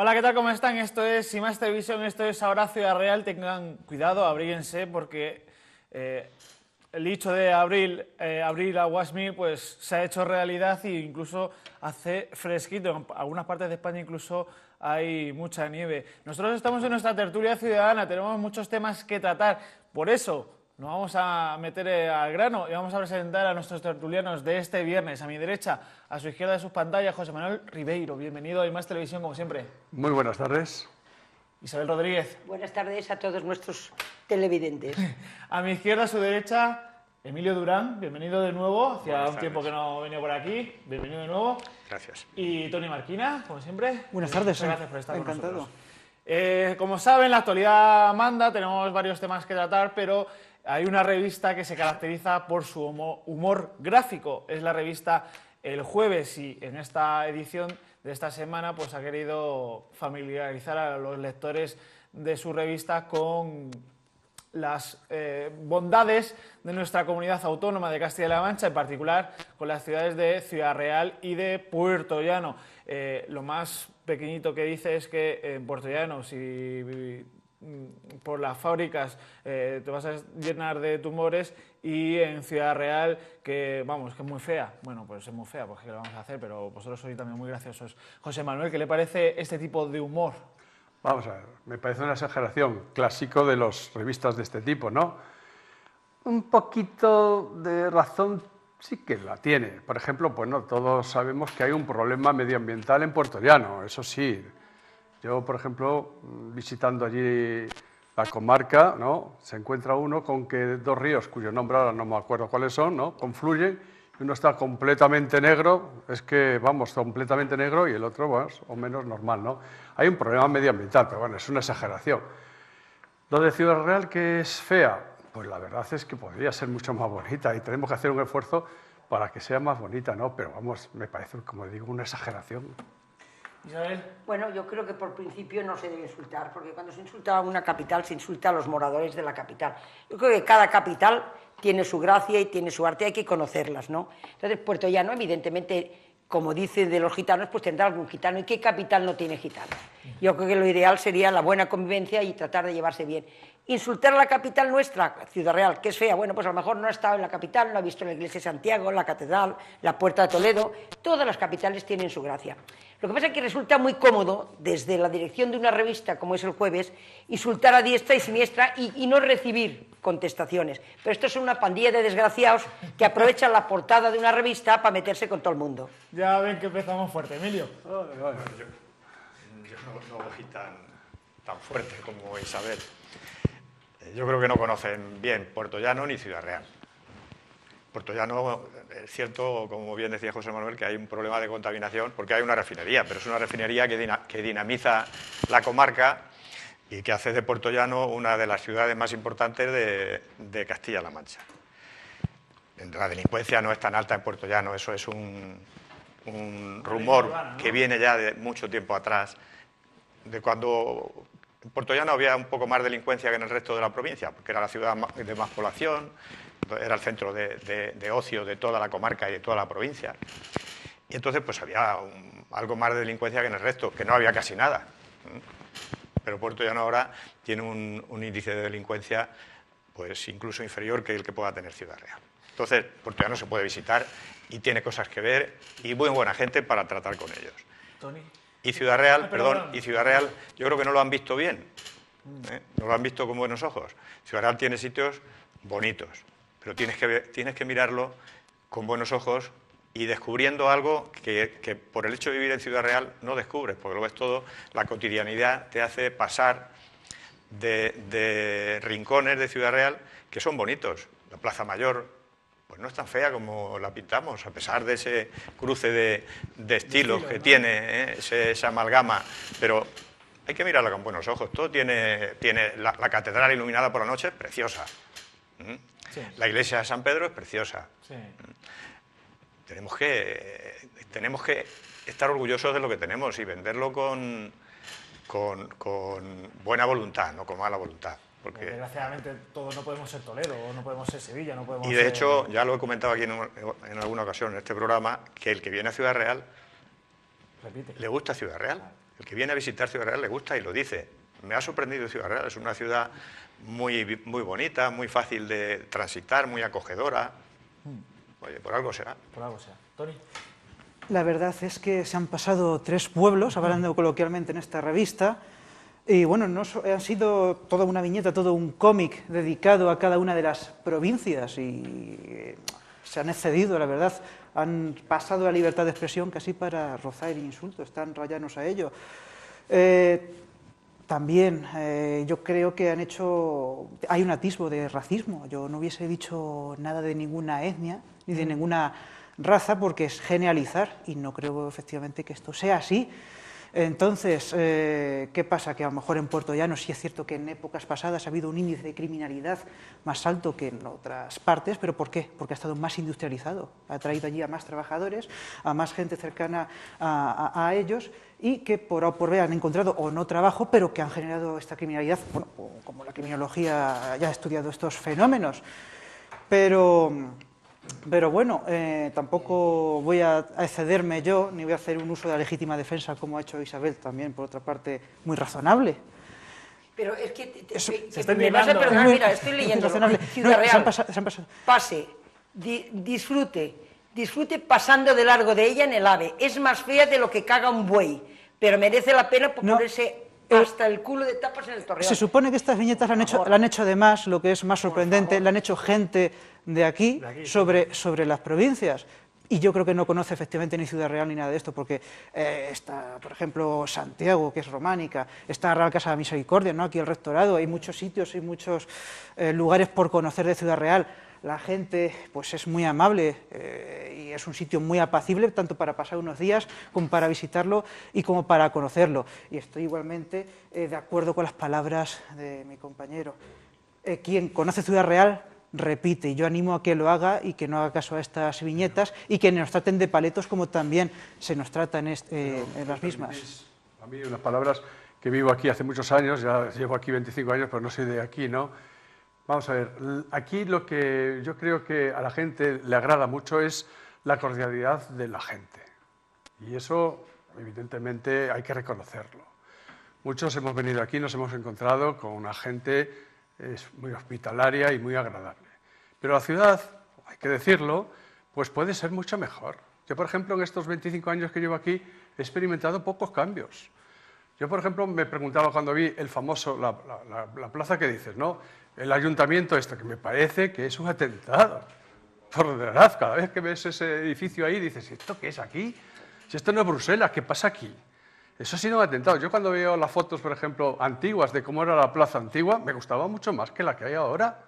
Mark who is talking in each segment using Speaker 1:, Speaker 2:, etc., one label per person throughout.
Speaker 1: Hola, ¿qué tal? ¿Cómo están? Esto es Sin Más Televisión, esto es Ahora Ciudad Real. Tengan cuidado, abríguense, porque el dicho de abrir aguas mil, pues se ha hecho realidad e incluso hace fresquito. En algunas partes de España incluso hay mucha nieve. Nosotros estamos en nuestra tertulia ciudadana, tenemos muchos temas que tratar. Por eso nos vamos a meter al grano y vamos a presentar a nuestros tertulianos de este viernes. A mi derecha, a su izquierda de sus pantallas, José Manuel Ribeiro. Bienvenido a Sin Más Televisión, como siempre.
Speaker 2: Muy buenas tardes.
Speaker 1: Isabel Rodríguez.
Speaker 3: Buenas tardes a todos nuestros televidentes.
Speaker 1: A mi izquierda, a su derecha, Emilio Durán. Bienvenido de nuevo. Hacía un tiempo que no venía por aquí. Bienvenido de nuevo.
Speaker 4: Gracias.
Speaker 1: Y Toni Marquina, como siempre.
Speaker 5: Buenas tardes.
Speaker 1: Muchas gracias por estar
Speaker 5: Encantado.
Speaker 1: con nosotros. Como saben, la actualidad manda. Tenemos varios temas que tratar, pero hay una revista que se caracteriza por su humor gráfico. Es la revista El Jueves, y en esta edición de esta semana pues ha querido familiarizar a los lectores de su revista con las bondades de nuestra comunidad autónoma de Castilla-La Mancha, en particular con las ciudades de Ciudad Real y de Puerto Llano. Lo más pequeñito que dice es que en Puerto Llano, si por las fábricas te vas a llenar de tumores, y en Ciudad Real, que vamos, que es muy fea. Bueno, pues es muy fea, pues qué le vamos a hacer, pero vosotros sois también muy graciosos. José Manuel, ¿qué le parece este tipo de humor?
Speaker 2: Vamos a ver, me parece una exageración, clásico de las revistas de este tipo, ¿no? Un poquito de razón sí que la tiene. Por ejemplo, pues no, todos sabemos que hay un problema medioambiental en Puerto Llano, eso sí. Yo, por ejemplo, visitando allí la comarca, ¿no?, se encuentra uno con que dos ríos, cuyo nombre ahora no me acuerdo cuáles son, ¿no?, confluyen, y uno está completamente negro, es que, vamos, completamente negro, y el otro, bueno, o menos normal, ¿no? Hay un problema medioambiental, pero bueno, es una exageración. Lo de Ciudad Real, que es fea, pues la verdad es que podría ser mucho más bonita, y tenemos que hacer un esfuerzo para que sea más bonita, ¿no? Pero vamos, me parece, como digo, una exageración.
Speaker 1: Isabel.
Speaker 3: Bueno, yo creo que por principio no se debe insultar, porque cuando se insulta a una capital, se insulta a los moradores de la capital. Yo creo que cada capital tiene su gracia y tiene su arte, hay que conocerlas, ¿no? Entonces, Puerto Llano, evidentemente, como dice de los gitanos, pues tendrá algún gitano. ¿Y qué capital no tiene gitanos? Yo creo que lo ideal sería la buena convivencia y tratar de llevarse bien. Insultar a la capital nuestra, Ciudad Real, que es fea, bueno, pues a lo mejor no ha estado en la capital, no ha visto la iglesia de Santiago, la catedral, la Puerta de Toledo. Todas las capitales tienen su gracia. Lo que pasa es que resulta muy cómodo, desde la dirección de una revista como es El Jueves, insultar a diestra y siniestra y no recibir contestaciones. Pero esto es una pandilla de desgraciados que aprovechan la portada de una revista para meterse con todo el mundo.
Speaker 1: Ya ven que empezamos fuerte, Emilio.
Speaker 4: Yo no voy tan fuerte como Isabel. Yo creo que no conocen bien Puerto Llano ni Ciudad Real. Puerto Llano, es cierto, como bien decía José Manuel, que hay un problema de contaminación porque hay una refinería, pero es una refinería que dinamiza la comarca y que hace de Puerto Llano una de las ciudades más importantes de Castilla-La Mancha. La delincuencia no es tan alta en Puerto Llano, eso es un rumor que viene ya de mucho tiempo atrás, de cuando en Puerto Llano había un poco más delincuencia que en el resto de la provincia, porque era la ciudad de más población, era el centro de ocio de toda la comarca y de toda la provincia. Y entonces pues había algo más de delincuencia que en el resto, que no había casi nada. Pero Puerto Llano ahora tiene un índice de delincuencia pues incluso inferior que el que pueda tener Ciudad Real. Entonces, Puerto Llano se puede visitar y tiene cosas que ver y muy buena gente para tratar con ellos.
Speaker 1: Toni.
Speaker 4: Y Ciudad Real, y Ciudad Real, yo creo que no lo han visto bien, no lo han visto con buenos ojos. Ciudad Real tiene sitios bonitos, pero tienes que mirarlo con buenos ojos y descubriendo algo que por el hecho de vivir en Ciudad Real no descubres, porque lo ves todo, la cotidianidad te hace pasar de rincones de Ciudad Real que son bonitos. La Plaza Mayor pues no es tan fea como la pintamos, a pesar de ese cruce de estilos que tiene, esa amalgama, pero hay que mirarla con buenos ojos. Todo tiene la catedral iluminada por la noche, es preciosa. Sí. La iglesia de San Pedro es preciosa. Sí. Tenemos que estar orgullosos de lo que tenemos y venderlo con buena voluntad, no con mala voluntad. Porque
Speaker 1: desgraciadamente todos no podemos ser Toledo, no podemos ser Sevilla, no podemos ser...
Speaker 4: Y de hecho, ya lo he comentado aquí en alguna ocasión en este programa, que el que viene a Ciudad Real le gusta Ciudad Real. El que viene a visitar Ciudad Real le gusta y lo dice. Me ha sorprendido Ciudad Real, es una ciudad muy, muy bonita, muy fácil de transitar, muy acogedora. Oye, por algo será.
Speaker 1: Por algo sea. Toni.
Speaker 5: La verdad es que se han pasado 3 pueblos, hablando coloquialmente en esta revista, y bueno, han sido toda una viñeta, todo un cómic dedicado a cada una de las provincias y se han excedido, la verdad, han pasado la libertad de expresión casi para rozar el insulto, están rayanos a ello. También yo creo que hay un atisbo de racismo, yo no hubiese dicho nada de ninguna etnia ni de ninguna raza porque es generalizar y no creo efectivamente que esto sea así. Entonces, ¿qué pasa? Que a lo mejor en Puerto Llano sí es cierto que en épocas pasadas ha habido un índice de criminalidad más alto que en otras partes, ¿pero por qué? Porque ha estado más industrializado, ha traído allí a más trabajadores, a más gente cercana a ellos y que por A o por B han encontrado o no trabajo, pero que han generado esta criminalidad, bueno, como la criminología ya ha estudiado estos fenómenos. Pero bueno, tampoco voy a excederme yo, ni voy a hacer un uso de la legítima defensa como ha hecho Isabel también, por otra parte, muy razonable.
Speaker 3: Pero es que
Speaker 1: se está
Speaker 3: me vas a
Speaker 1: indignando.
Speaker 3: perdonar, mira, estoy leyendo Ciudad Real.
Speaker 5: Se han pasado.
Speaker 3: Pase, disfrute pasando de largo de ella en el AVE. Es más fea de lo que caga un buey, pero merece la pena por ponerse hasta el culo de tapas en el Torreón.
Speaker 5: Se supone que estas viñetas la han hecho además, lo que es más sorprendente, la han hecho gente de aquí sobre las provincias. Y yo creo que no conoce efectivamente ni Ciudad Real ni nada de esto, porque está, por ejemplo, Santiago, que es románica, está Real Casa de la Misericordia, ¿no? Aquí el rectorado, hay muchos sitios y muchos lugares por conocer de Ciudad Real. La gente pues es muy amable y es un sitio muy apacible, tanto para pasar unos días como para visitarlo y como para conocerlo. Y estoy igualmente de acuerdo con las palabras de mi compañero. Quien conoce Ciudad Real repite, y yo animo a que lo haga y que no haga caso a estas viñetas y que nos traten de paletos como también se nos trata en las mismas.
Speaker 2: A mí unas palabras que vivo aquí hace muchos años, ya llevo aquí 25 años, pero no soy de aquí, ¿no? Vamos a ver, aquí lo que yo creo que a la gente le agrada mucho es la cordialidad de la gente. Y eso, evidentemente, hay que reconocerlo. Muchos hemos venido aquí, nos hemos encontrado con una gente muy hospitalaria y muy agradable. Pero la ciudad, hay que decirlo, pues puede ser mucho mejor. Yo, por ejemplo, en estos 25 años que llevo aquí, he experimentado pocos cambios. Yo, por ejemplo, me preguntaba cuando vi el famoso, la plaza que dices, ¿no? El ayuntamiento que me parece que es un atentado. Por verdad, cada vez que ves ese edificio ahí, dices, ¿esto qué es aquí? Si esto no es Bruselas, ¿qué pasa aquí? Eso ha sido un atentado. Yo cuando veo las fotos, por ejemplo, antiguas de cómo era la plaza antigua, me gustaba mucho más que la que hay ahora.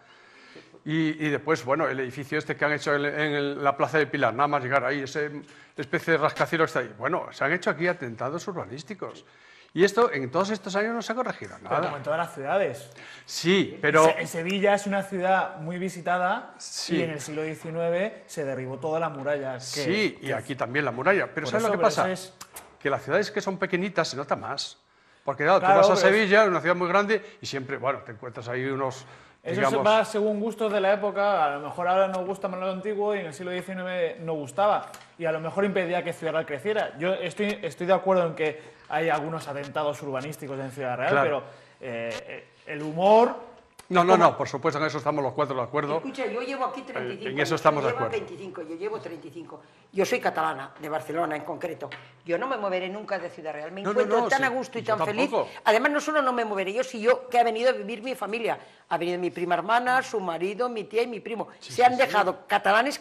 Speaker 2: Y después, bueno, el edificio que han hecho en la plaza de Pilar, nada más llegar ahí, esa especie de rascacielos que está ahí. Bueno, se han hecho aquí atentados urbanísticos. Y esto, en todos estos años no se ha corregido nada.
Speaker 1: Pero como en todas las ciudades.
Speaker 2: Sí, pero...
Speaker 1: En Sevilla es una ciudad muy visitada
Speaker 2: sí.
Speaker 1: Y en el siglo XIX se derribó toda la muralla.
Speaker 2: Sí, y aquí también la muralla. Pero ¿sabes lo que pasa? Que las ciudades que son pequeñitas se nota más. Porque claro, tú vas a Sevilla, una ciudad muy grande, y siempre, bueno, te encuentras ahí unos...
Speaker 1: Eso
Speaker 2: digamos...
Speaker 1: va según gustos de la época, a lo mejor ahora nos gusta más lo antiguo y en el siglo XIX no gustaba. Y a lo mejor impedía que Ciudad Real creciera. Yo estoy de acuerdo en que hay algunos atentados urbanísticos en Ciudad Real,
Speaker 2: claro.
Speaker 1: Pero el humor...
Speaker 2: No, por supuesto, en eso estamos los cuatro de acuerdo.
Speaker 3: Escucha, yo llevo aquí 35
Speaker 2: En eso estamos de
Speaker 3: años,
Speaker 2: acuerdo.
Speaker 3: 25, yo llevo 35. Yo soy catalana, de Barcelona en concreto. Yo no me moveré nunca de Ciudad Real. Me encuentro tan a gusto y tan feliz. Además, no solo no me moveré yo, sino que ha venido a vivir mi familia. Ha venido mi prima hermana, su marido, mi tía y mi primo. Se han dejado catalanes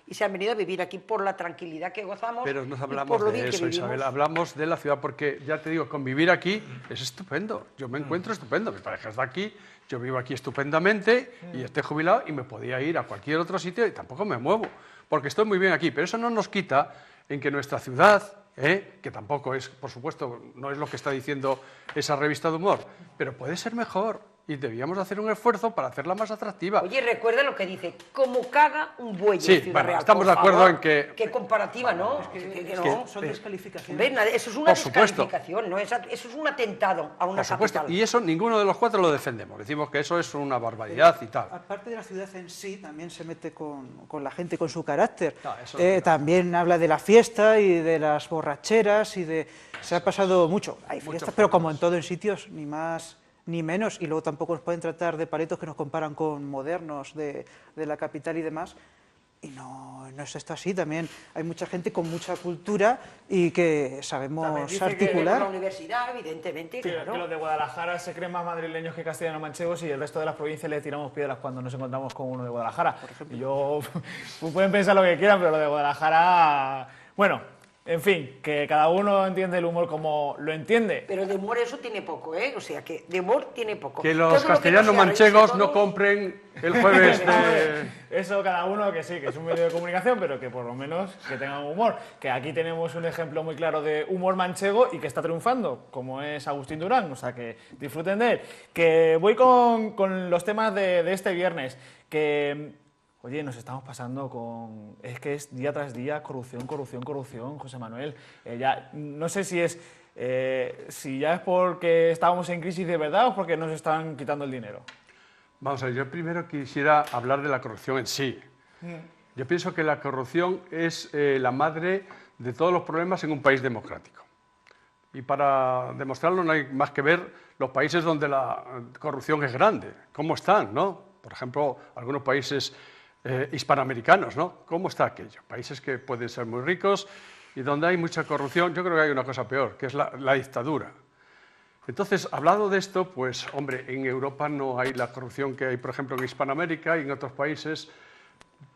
Speaker 3: y se han venido a vivir aquí por la tranquilidad que gozamos.
Speaker 2: Pero nos
Speaker 3: y
Speaker 2: hablamos
Speaker 3: por lo
Speaker 2: de
Speaker 3: bien
Speaker 2: eso,
Speaker 3: que vivimos.
Speaker 2: Isabel. Hablamos de la ciudad porque, ya te digo, convivir aquí es estupendo. Yo me encuentro estupendo. Mi pareja es de aquí. Yo vivo aquí estupendamente y estoy jubilado y me podía ir a cualquier otro sitio y tampoco me muevo, porque estoy muy bien aquí. Pero eso no nos quita en que nuestra ciudad, que tampoco es, por supuesto, no es lo que está diciendo esa revista de humor, pero puede ser mejor. y debíamos hacer un esfuerzo para hacerla más atractiva.
Speaker 3: Oye, recuerda lo que dice, como caga un buey
Speaker 2: Sí,
Speaker 3: en Ciudad
Speaker 2: bueno,
Speaker 3: Real.
Speaker 2: estamos
Speaker 3: por
Speaker 2: de acuerdo
Speaker 3: favor.
Speaker 2: en que...
Speaker 3: Qué comparativa, ¿no?
Speaker 5: que
Speaker 3: no.
Speaker 5: son descalificaciones.
Speaker 3: Hombre, eso es una
Speaker 2: Por supuesto.
Speaker 3: descalificación, ¿no? Eso es un atentado a una
Speaker 2: Por supuesto,
Speaker 3: capital.
Speaker 2: y eso ninguno de los cuatro lo defendemos. Decimos que eso es una barbaridad y tal.
Speaker 5: Aparte de la ciudad en sí, también se mete con la gente, con su carácter.
Speaker 2: No, eso no.
Speaker 5: También habla de la fiesta y de las borracheras y de... Se ha pasado mucho. Hay fiestas, pero como en todo en sitios, ni más ni menos. Y luego tampoco nos pueden tratar de paletos que nos comparan con modernos de la capital y demás. Y no es esto así. También hay mucha gente con mucha cultura y que
Speaker 1: También
Speaker 5: sabemos
Speaker 1: dice que
Speaker 3: Por la
Speaker 5: articular.
Speaker 3: universidad, evidentemente,
Speaker 1: Que
Speaker 3: claro.
Speaker 1: los de Guadalajara se creen más madrileños que castellano-manchegos y el resto de las provincias le tiramos piedras cuando nos encontramos con uno de Guadalajara. Y yo, pueden pensar lo que quieran, pero lo de Guadalajara... Bueno, en fin, que cada uno entiende el humor como lo entiende.
Speaker 3: Pero de humor eso tiene poco, ¿eh? O sea, que de humor tiene poco.
Speaker 2: Que
Speaker 3: Todo
Speaker 2: los
Speaker 3: lo no
Speaker 2: castellanos
Speaker 3: sea
Speaker 2: manchegos
Speaker 3: reírse
Speaker 2: no
Speaker 3: todos-
Speaker 2: compren el jueves de...
Speaker 1: Eso cada uno que sí, que es un medio de comunicación, pero que por lo menos que tengan humor. Que aquí tenemos un ejemplo muy claro de humor manchego y que está triunfando, como es Agustín Durán, o sea que disfruten de él. Que voy con los temas de este viernes, que... Oye, nos estamos pasando con... Es que es día tras día corrupción, corrupción, corrupción, José Manuel. Ya, no sé si es... si ya es porque estábamos en crisis de verdad o porque nos están quitando el dinero.
Speaker 2: Vamos a ver, yo primero quisiera hablar de la corrupción en sí. Yo pienso que la corrupción es la madre de todos los problemas en un país democrático. Y para demostrarlo no hay más que ver los países donde la corrupción es grande, cómo están, ¿no? Por ejemplo, algunos países hispanoamericanos, ¿no? ¿Cómo está aquello? Países que pueden ser muy ricos y donde hay mucha corrupción. Yo creo que hay una cosa peor, que es la dictadura. Entonces, hablado de esto, pues, hombre, en Europa no hay la corrupción que hay, por ejemplo, en Hispanoamérica y en otros países,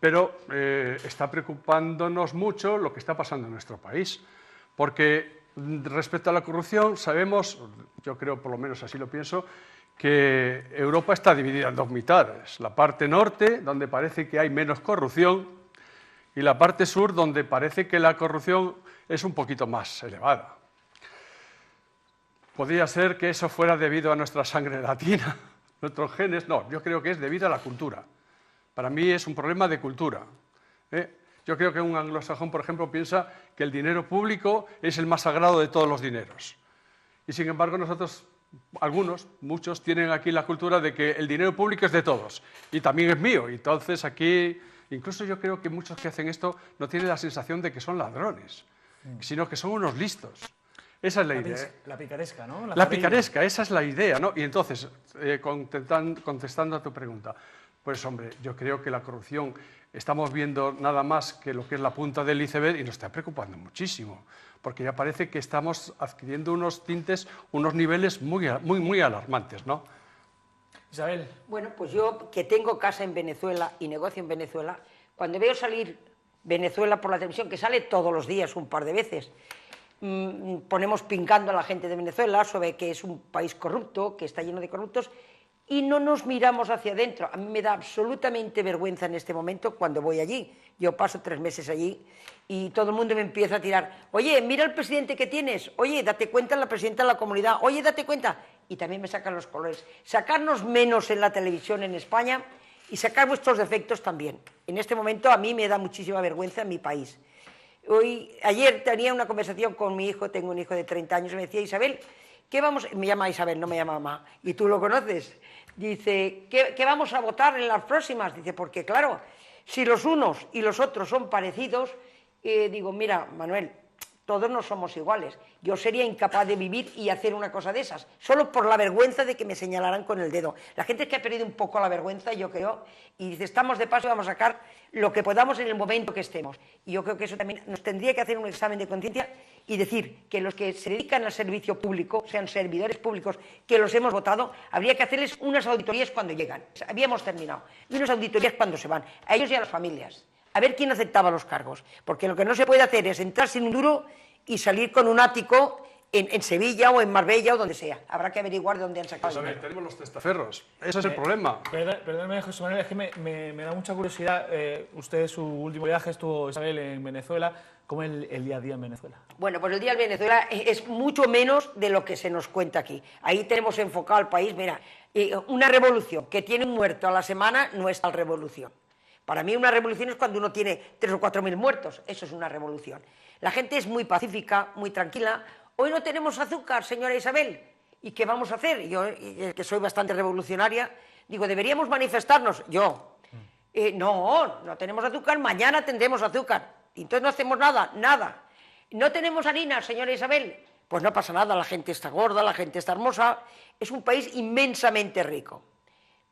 Speaker 2: pero está preocupándonos mucho lo que está pasando en nuestro país, porque respecto a la corrupción sabemos, yo creo, por lo menos así lo pienso, que Europa está dividida en dos mitades, la parte norte, donde parece que hay menos corrupción, y la parte sur, donde parece que la corrupción es un poquito más elevada. ¿Podría ser que eso fuera debido a nuestra sangre latina, nuestros genes? No, yo creo que es debido a la cultura. Para mí es un problema de cultura. Yo creo que un anglosajón, por ejemplo, piensa que el dinero público es el más sagrado de todos los dineros. Y sin embargo nosotros, algunos, muchos, tienen aquí la cultura de que el dinero público es de todos y también es mío. Y entonces aquí, incluso yo creo que muchos que hacen esto no tienen la sensación de que son ladrones, sino que son unos listos. Esa es la idea.
Speaker 1: La picaresca, ¿no?
Speaker 2: La
Speaker 1: farilla.
Speaker 2: picaresca, esa es la idea, ¿no? Y entonces, contestando a tu pregunta, pues hombre, yo creo que la corrupción estamos viendo nada más que lo que es la punta del iceberg y nos está preocupando muchísimo, porque ya parece que estamos adquiriendo unos tintes, unos niveles muy alarmantes, ¿no?
Speaker 1: Isabel.
Speaker 3: Bueno, pues yo que tengo casa en Venezuela y negocio en Venezuela, cuando veo salir Venezuela por la televisión, que sale todos los días un par de veces, ponemos pincando a la gente de Venezuela sobre que es un país corrupto, que está lleno de corruptos, y no nos miramos hacia adentro. A mí me da absolutamente vergüenza en este momento cuando voy allí. Yo paso 3 meses allí y todo el mundo me empieza a tirar, oye, mira el presidente que tienes, oye, date cuenta la presidenta de la comunidad, oye, date cuenta. Y también me sacan los colores. Sacarnos menos en la televisión en España y sacar vuestros defectos también. En este momento a mí me da muchísima vergüenza en mi país. Ayer tenía una conversación con mi hijo, tengo un hijo de 30 años, y me decía, Isabel, ¿qué vamos? Me llama Isabel, no me llama mamá, y tú lo conoces. Dice, ¿qué vamos a votar en las próximas? Dice, porque claro, si los unos y los otros son parecidos, digo, mira, Manuel, todos no somos iguales. Yo sería incapaz de vivir y hacer una cosa de esas, solo por la vergüenza de que me señalaran con el dedo. La gente es que ha perdido un poco la vergüenza, yo creo, y dice, estamos de paso y vamos a sacar lo que podamos en el momento que estemos. Y yo creo que eso también nos tendría que hacer un examen de conciencia y decir que los que se dedican al servicio público, sean servidores públicos, que los hemos votado, habría que hacerles unas auditorías cuando llegan. Habíamos terminado. Y unas auditorías cuando se van, a ellos y a las familias. A ver quién aceptaba los cargos. Porque lo que no se puede hacer es entrar sin un duro y salir con un ático en Sevilla o en Marbella o donde sea. Habrá que averiguar de dónde han sacado
Speaker 2: Pues a
Speaker 3: el
Speaker 2: ver,
Speaker 3: dinero.
Speaker 2: tenemos los testaferros. Ese es el problema.
Speaker 1: Perdóneme, José Manuel, es que me da mucha curiosidad. Usted, su último viaje estuvo, Isabel, en Venezuela. ¿Cómo es el día a día en Venezuela?
Speaker 3: Bueno, pues el día en Venezuela es mucho menos de lo que se nos cuenta aquí. Ahí tenemos enfocado al país, mira, una revolución que tiene un muerto a la semana no es tal revolución. Para mí una revolución es cuando uno tiene 3 o 4 mil muertos, eso es una revolución. La gente es muy pacífica, muy tranquila. Hoy no tenemos azúcar, señora Isabel, ¿y qué vamos a hacer? Yo, que soy bastante revolucionaria, digo, ¿deberíamos manifestarnos? Yo, no tenemos azúcar, mañana tendremos azúcar. Y entonces no hacemos nada, nada. ¿No tenemos harina, señora Isabel? Pues no pasa nada, la gente está gorda, la gente está hermosa. Es un país inmensamente rico.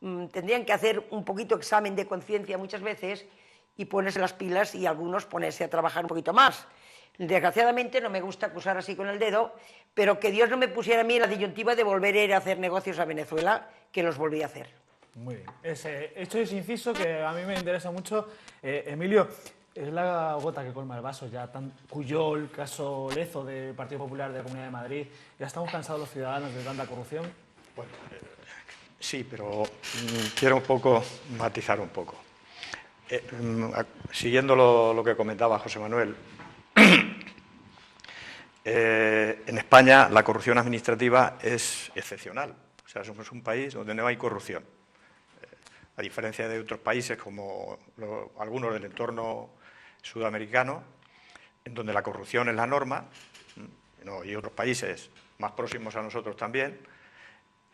Speaker 3: Tendrían que hacer un poquito examen de conciencia muchas veces y ponerse las pilas y algunos ponerse a trabajar un poquito más. Desgraciadamente, no me gusta acusar así con el dedo, pero que Dios no me pusiera a mí en la disyuntiva de volver a ir a hacer negocios a Venezuela, que los volví a hacer.
Speaker 1: Muy bien. Hecho ese inciso que a mí me interesa mucho. Emilio, es la gota que colma el vaso, ya Pujol, caso Lezo del Partido Popular de la Comunidad de Madrid. ¿Ya estamos cansados los ciudadanos de tanta corrupción?
Speaker 4: Bueno, sí, pero quiero un poco matizar un poco. Siguiendo lo que comentaba José Manuel, en España la corrupción administrativa es excepcional. O sea, somos un país donde no hay corrupción. A diferencia de otros países como algunos del entorno sudamericano, en donde la corrupción es la norma, y otros países más próximos a nosotros también,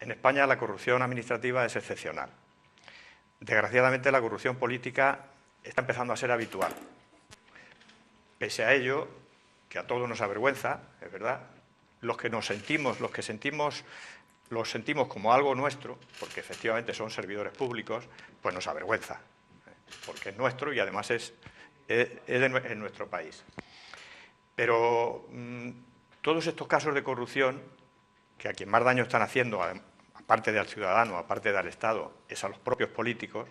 Speaker 4: en España la corrupción administrativa es excepcional. Desgraciadamente la corrupción política está empezando a ser habitual. Pese a ello, que a todos nos avergüenza, es verdad, los que sentimos como algo nuestro, porque efectivamente son servidores públicos, pues nos avergüenza, porque es nuestro y además es en nuestro país. Pero todos estos casos de corrupción, que a quien más daño están haciendo, aparte del ciudadano, aparte del Estado, es a los propios políticos,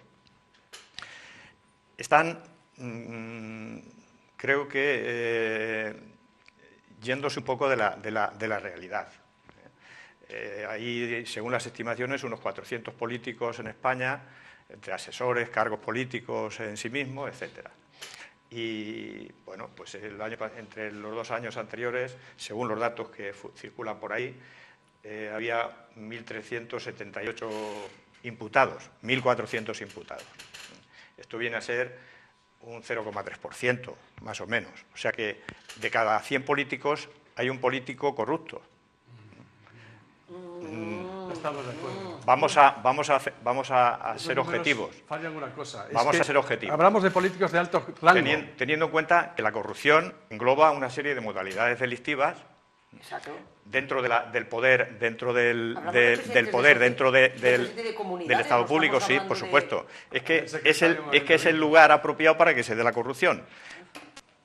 Speaker 4: están, creo que, yéndose un poco de la realidad. Hay, según las estimaciones, unos 400 políticos en España, entre asesores, cargos políticos en sí mismos, etcétera. Y, bueno, pues entre los 2 años anteriores, según los datos que circulan por ahí, había 1.378 imputados, 1.400 imputados. Esto viene a ser un 0,3%, más o menos. O sea que de cada 100 políticos hay un político corrupto.
Speaker 2: Estamos de acuerdo.
Speaker 4: Vamos a ser objetivos.
Speaker 2: Falla alguna cosa.
Speaker 4: Vamos a ser objetivos.
Speaker 2: Hablamos de políticos de alto rango.
Speaker 4: Teniendo en cuenta que la corrupción engloba una serie de modalidades delictivas.
Speaker 3: Exacto.
Speaker 4: Dentro del poder, dentro del Estado público, sí, por supuesto. Es que es el lugar apropiado para que se dé la corrupción.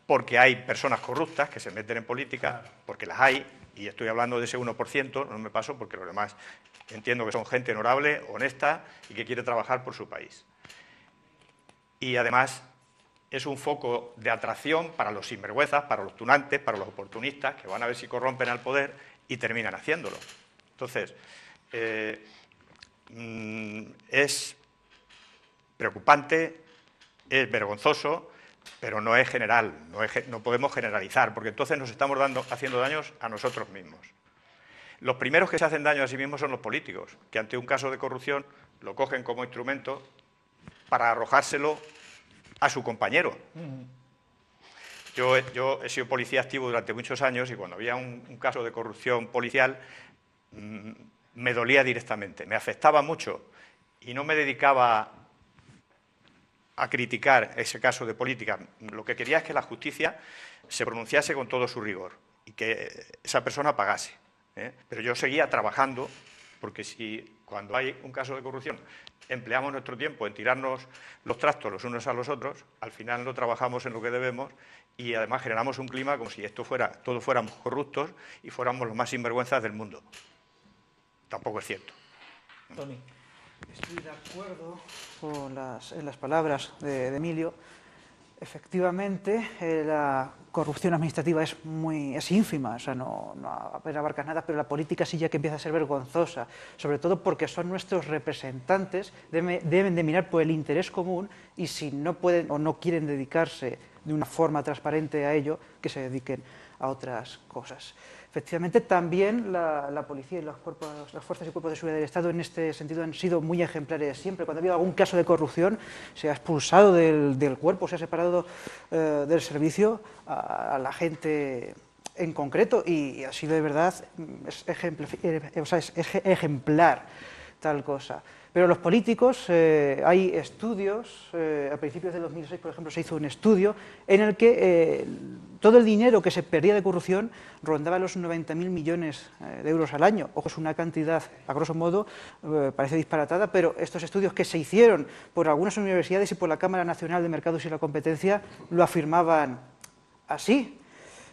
Speaker 4: Porque hay personas corruptas que se meten en política, porque las hay, y estoy hablando de ese 1%, no me paso porque los demás entiendo que son gente honorable, honesta y que quiere trabajar por su país. Y además es un foco de atracción para los sinvergüenzas, para los tunantes, para los oportunistas, que van a ver si corrompen al poder y terminan haciéndolo. Entonces, es preocupante, es vergonzoso, pero no es general, no podemos generalizar, porque entonces nos estamos haciendo daños a nosotros mismos. Los primeros que se hacen daño a sí mismos son los políticos, que ante un caso de corrupción lo cogen como instrumento para arrojárselo a su compañero. Yo he sido policía activo durante muchos años y cuando había un caso de corrupción policial me dolía directamente, me afectaba mucho y no me dedicaba a criticar ese caso de política. Lo que quería es que la justicia se pronunciase con todo su rigor y que esa persona pagase. Pero yo seguía trabajando porque si cuando hay un caso de corrupción empleamos nuestro tiempo en tirarnos los trastos los unos a los otros, al final no trabajamos en lo que debemos y además generamos un clima como si todos fuéramos corruptos y fuéramos los más sinvergüenzas del mundo. Tampoco es cierto.
Speaker 5: Tony. Estoy de acuerdo con en las palabras de Emilio, Efectivamente, la corrupción administrativa es ínfima, o sea, no apenas abarca nada, pero la política sí ya que empieza a ser vergonzosa, sobre todo porque son nuestros representantes, deben de mirar por el interés común y si no pueden o no quieren dedicarse de una forma transparente a ello, que se dediquen a otras cosas. Efectivamente, también la policía y las fuerzas y cuerpos de seguridad del Estado en este sentido han sido muy ejemplares siempre. Cuando ha habido algún caso de corrupción, se ha expulsado del cuerpo, se ha separado del servicio a la gente en concreto y ha sido de verdad es ejemplar tal cosa. Pero los políticos, hay estudios, a principios de 2006, por ejemplo, se hizo un estudio en el que todo el dinero que se perdía de corrupción rondaba los 90.000 millones de euros al año. Ojo, es una cantidad, a grosso modo, parece disparatada, pero estos estudios que se hicieron por algunas universidades y por la Cámara Nacional de Mercados y la Competencia lo afirmaban así.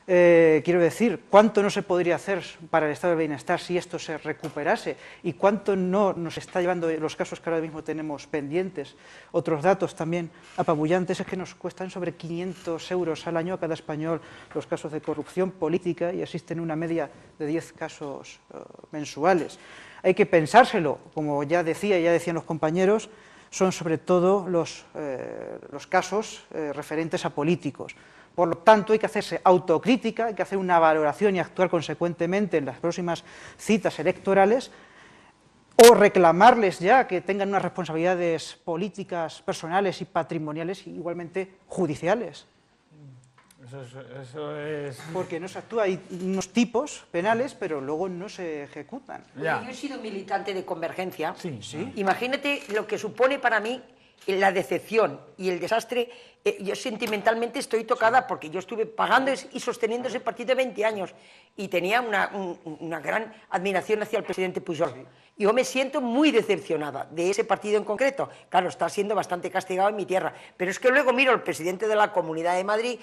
Speaker 5: Quiero decir, cuánto no se podría hacer para el estado del bienestar si esto se recuperase y cuánto no nos está llevando los casos que ahora mismo tenemos pendientes. Otros datos también apabullantes es que nos cuestan sobre 500 euros al año a cada español los casos de corrupción política y existen una media de 10 casos mensuales. Hay que pensárselo, como ya decían los compañeros, son sobre todo los casos referentes a políticos. Por lo tanto, hay que hacerse autocrítica, hay que hacer una valoración y actuar consecuentemente en las próximas citas electorales o reclamarles ya que tengan unas responsabilidades políticas, personales y patrimoniales, y igualmente judiciales.
Speaker 1: Eso es...
Speaker 5: Porque no se actúa, hay unos tipos penales, pero luego no se ejecutan.
Speaker 1: Ya.
Speaker 3: Yo he sido militante de Convergencia.
Speaker 1: Sí.
Speaker 3: Imagínate lo que supone para mí la decepción y el desastre. Yo sentimentalmente estoy tocada porque yo estuve pagando y sosteniendo ese partido de 20 años y tenía una gran admiración hacia el presidente Pujol. Yo me siento muy decepcionada de ese partido en concreto. Claro, está siendo bastante castigado en mi tierra, pero es que luego miro al presidente de la Comunidad de Madrid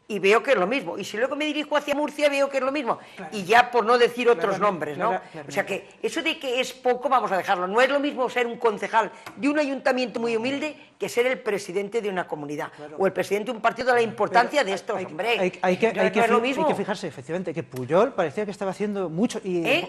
Speaker 3: y veo que es lo mismo. Y si luego me dirijo hacia Murcia, veo que es lo mismo. Claro. Y ya por no decir otros nombres, ¿no? O sea que eso de que es poco, vamos a dejarlo. No es lo mismo ser un concejal de un ayuntamiento muy humilde que ser el presidente de una comunidad. Claro. O el presidente de un partido, de la importancia de estos, hombre.
Speaker 5: Hay que fijarse, efectivamente, que Pujol parecía que estaba haciendo mucho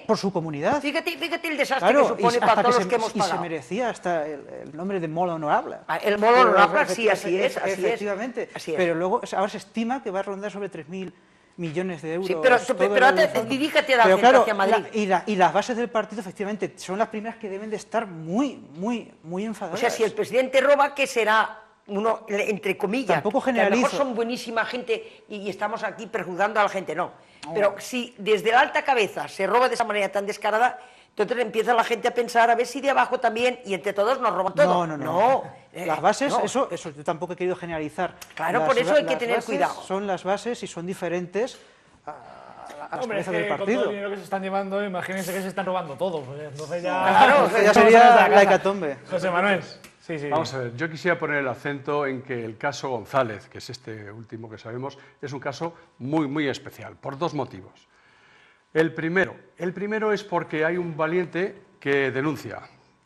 Speaker 5: por su comunidad.
Speaker 3: Fíjate el desastre que supone para todos los que hemos pagado.
Speaker 5: Y se merecía hasta el nombre de Molt Honorable.
Speaker 3: El Molt Honorable, sí, así es.
Speaker 5: Efectivamente.
Speaker 3: Así es.
Speaker 5: Pero luego, ahora se estima que va a rondar sobre 3.000 millones de euros.
Speaker 3: Sí, pero diríjate a la gente hacia Madrid.
Speaker 5: Y las bases del partido, efectivamente, son las primeras que deben de estar muy enfadadas.
Speaker 3: O sea, si el presidente roba, ¿qué será? Uno, entre comillas,
Speaker 5: tampoco generalizo.
Speaker 3: Que a lo mejor son buenísima gente y estamos aquí perjudicando a la gente, no. Pero si desde la alta cabeza se roba de esa manera tan descarada, entonces empieza la gente a pensar a ver si de abajo también, y entre todos nos roban todo.
Speaker 5: No. Las bases, eso yo tampoco he querido generalizar.
Speaker 3: Claro, por eso hay que tener cuidado.
Speaker 5: Son las bases y son diferentes a las cabezas del partido.
Speaker 1: Con todo el dinero que se están llevando, imagínense que se están robando todo. Pues entonces ya...
Speaker 5: Claro, ya sería la hecatombe.
Speaker 1: José Manuel. Sí.
Speaker 2: Vamos a ver, yo quisiera poner el acento en que el caso González, que es este último que sabemos, es un caso muy especial, por dos motivos. El primero es porque hay un valiente que denuncia,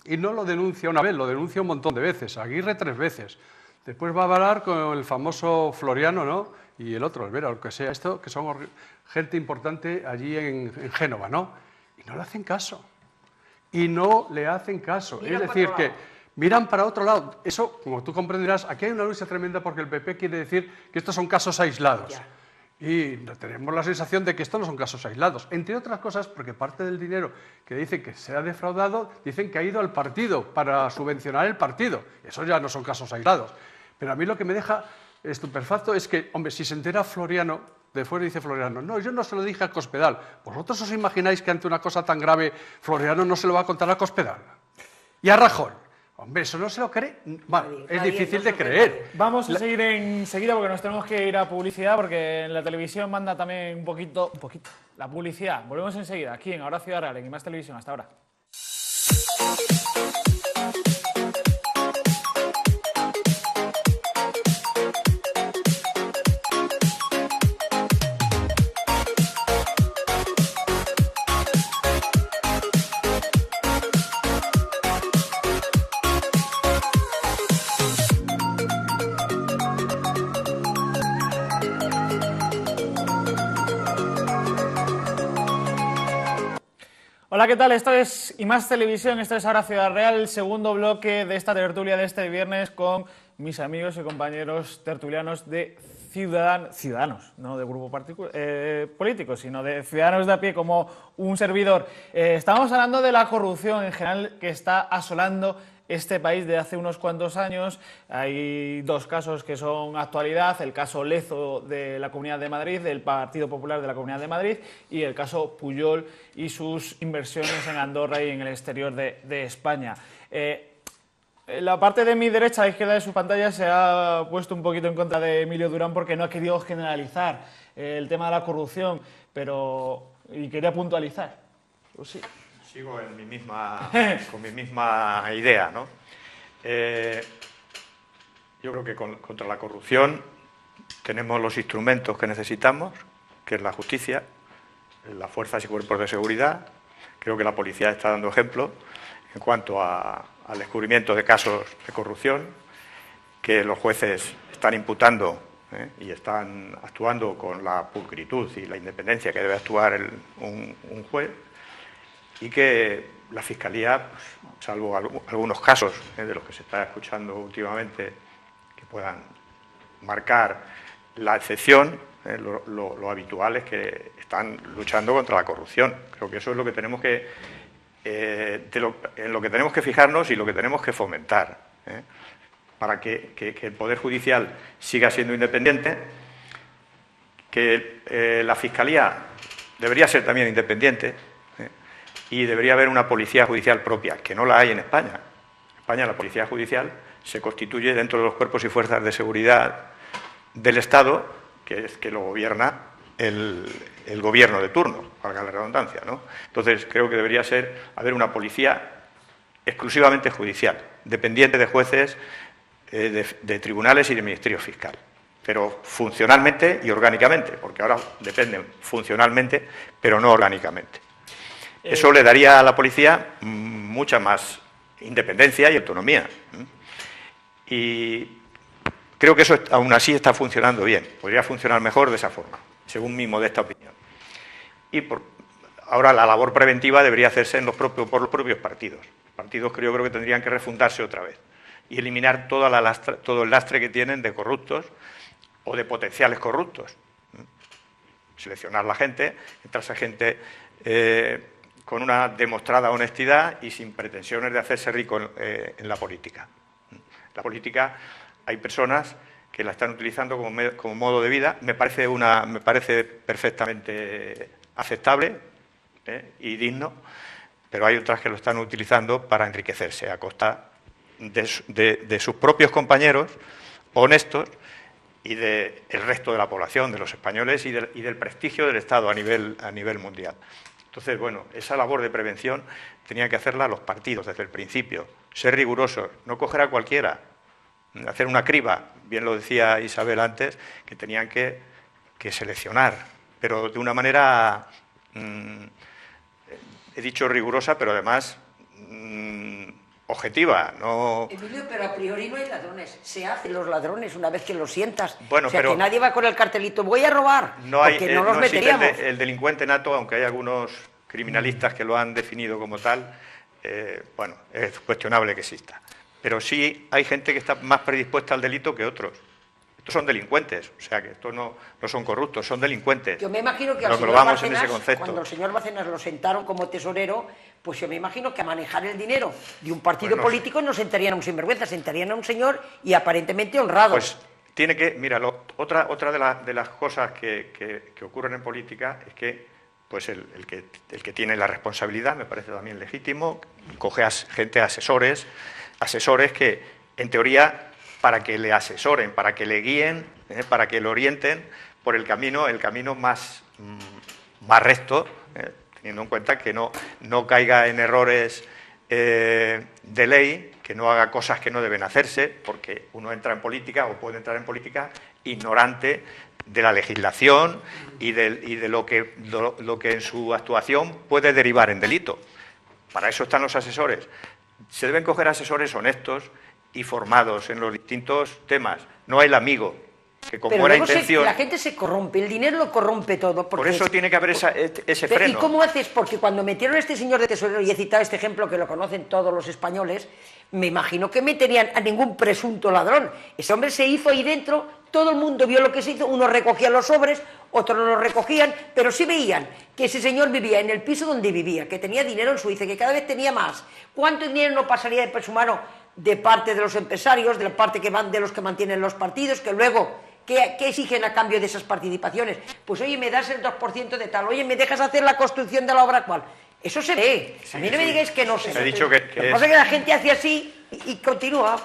Speaker 2: y no lo denuncia una vez, lo denuncia un montón de veces, Aguirre 3 veces. Después va a hablar con el famoso Floriano, ¿no? Y el otro, el Vera, lo que sea, esto, que son gente importante allí en Génova, ¿no? Y no le hacen caso. Es decir, que miran para otro lado. Eso, como tú comprenderás, aquí hay una lucha tremenda porque el PP quiere decir que estos son casos aislados. Ya. Y tenemos la sensación de que estos no son casos aislados, entre otras cosas porque parte del dinero que dicen que se ha defraudado, dicen que ha ido al partido para subvencionar el partido. Eso ya no son casos aislados. Pero a mí lo que me deja estupefacto es que, hombre, si se entera Floriano, de fuera dice Floriano, no, yo no se lo dije a Cospedal. ¿Vosotros os imagináis que ante una cosa tan grave Floriano no se lo va a contar a Cospedal? Y a Rajoy. Hombre, eso no se lo cree. Bueno, es difícil de creer.
Speaker 1: Vamos a seguir enseguida porque nos tenemos que ir a publicidad porque en la televisión manda también un poquito la publicidad. Volvemos enseguida aquí en Ahora Ciudad Real, en Más Televisión. Hasta ahora. Hola, ¿qué tal? Esto es IMAX Televisión, esto es ahora Ciudad Real, el segundo bloque de esta tertulia de este viernes con mis amigos y compañeros tertulianos de ciudadanos, no de grupo político, sino de ciudadanos de a pie como un servidor. Estamos hablando de la corrupción en general que está asolando este país de hace unos cuantos años. Hay dos casos que son actualidad, el caso Lezo de la Comunidad de Madrid, del Partido Popular de la Comunidad de Madrid, y el caso Pujol y sus inversiones en Andorra y en el exterior de España. La parte de mi derecha, a la izquierda de su pantalla, se ha puesto un poquito en contra de Emilio Durán porque no ha querido generalizar el tema de la corrupción, y quería puntualizar. Pues sí.
Speaker 4: Sigo en con mi misma idea, ¿no? Yo creo que contra la corrupción tenemos los instrumentos que necesitamos, que es la justicia, las fuerzas y cuerpos de seguridad. Creo que la policía está dando ejemplo en cuanto al descubrimiento de casos de corrupción, que los jueces están imputando y están actuando con la pulcritud y la independencia que debe actuar un juez, y que la Fiscalía, pues, salvo algunos casos de los que se está escuchando últimamente que puedan marcar la excepción, lo habitual es que están luchando contra la corrupción. Creo que eso es lo que tenemos que en lo que tenemos que fijarnos y lo que tenemos que fomentar, para que el Poder Judicial siga siendo independiente, que la Fiscalía debería ser también independiente, y debería haber una policía judicial propia, que no la hay en España. En España la policía judicial se constituye dentro de los cuerpos y fuerzas de seguridad del Estado, que lo gobierna el gobierno de turno, valga la redundancia, ¿no? Entonces creo que debería haber una policía exclusivamente judicial, dependiente de jueces, de tribunales y de Ministerio Fiscal, pero funcionalmente y orgánicamente, porque ahora dependen funcionalmente, pero no orgánicamente. Eso le daría a la policía mucha más independencia y autonomía. Y creo que eso aún así está funcionando bien. Podría funcionar mejor de esa forma, según mi modesta opinión. Y ahora la labor preventiva debería hacerse por los propios partidos. Los partidos creo que tendrían que refundarse otra vez y eliminar todo el lastre que tienen de corruptos o de potenciales corruptos. Seleccionar la gente, entrarse gente con una demostrada honestidad y sin pretensiones de hacerse rico en la política. La política, hay personas que la están utilizando como modo de vida, me parece perfectamente aceptable y digno, pero hay otras que lo están utilizando para enriquecerse a costa de sus propios compañeros honestos y del resto de la población, de los españoles y del prestigio del Estado a nivel mundial. Entonces, bueno, esa labor de prevención tenían que hacerla los partidos desde el principio, ser rigurosos, no coger a cualquiera, hacer una criba, bien lo decía Isabel antes, que tenían que seleccionar, pero de una manera, he dicho rigurosa, pero además objetiva. No...
Speaker 3: Emilio, pero a priori no hay ladrones, se hacen los ladrones una vez que los sientas.
Speaker 4: Bueno,
Speaker 3: o sea,
Speaker 4: pero
Speaker 3: que nadie va con el cartelito, voy a robar, porque no los meteríamos.
Speaker 4: El delincuente nato, aunque hay algunos criminalistas que lo han definido como tal, bueno, es cuestionable que exista. Pero sí hay gente que está más predispuesta al delito que otros. Estos son delincuentes, o sea que estos no son corruptos, son delincuentes.
Speaker 3: Yo me imagino que
Speaker 4: al señor Bárcenas,
Speaker 3: cuando el señor Bárcenas lo sentaron como tesorero, pues yo me imagino que a manejar el dinero de un partido político no sentarían a un sinvergüenza, sentarían a un señor y aparentemente honrado.
Speaker 4: Pues tiene que, mira, otra de las cosas que ocurren en política es que pues el que tiene la responsabilidad, me parece también legítimo, coge a gente, asesores que en teoría, para que le asesoren, para que le guíen, para que le orienten por el camino más recto, teniendo en cuenta que no caiga en errores de ley, que no haga cosas que no deben hacerse, porque uno entra en política o puede entrar en política ignorante de la legislación y de lo que en su actuación puede derivar en delito. Para eso están los asesores. Se deben coger asesores honestos y formados en los distintos temas, no el amigo que con
Speaker 3: Pero
Speaker 4: buena
Speaker 3: luego
Speaker 4: intención...
Speaker 3: la gente se corrompe, el dinero lo corrompe todo.
Speaker 4: Por eso tiene que haber ese
Speaker 3: Pero, ¿y
Speaker 4: freno.
Speaker 3: cómo haces? Porque cuando metieron a este señor de tesorero, y he citado este ejemplo que lo conocen todos los españoles, me imagino que meterían a ningún presunto ladrón. Ese hombre se hizo ahí dentro, todo el mundo vio lo que se hizo, unos recogían los sobres, otros no los recogían, pero sí veían que ese señor vivía en el piso donde vivía, que tenía dinero en Suiza, que cada vez tenía más. ¿Cuánto dinero no pasaría de peso humano de parte de los empresarios, de la parte que van de los que mantienen los partidos, que luego... ¿Qué exigen a cambio de esas participaciones? Pues oye, me das el 2% de tal, oye, me dejas hacer la construcción de la obra cual. Eso se ve. A mí no me digáis que no se ve.
Speaker 4: He dicho que
Speaker 3: Lo que pasa es que la gente hace así y continúa.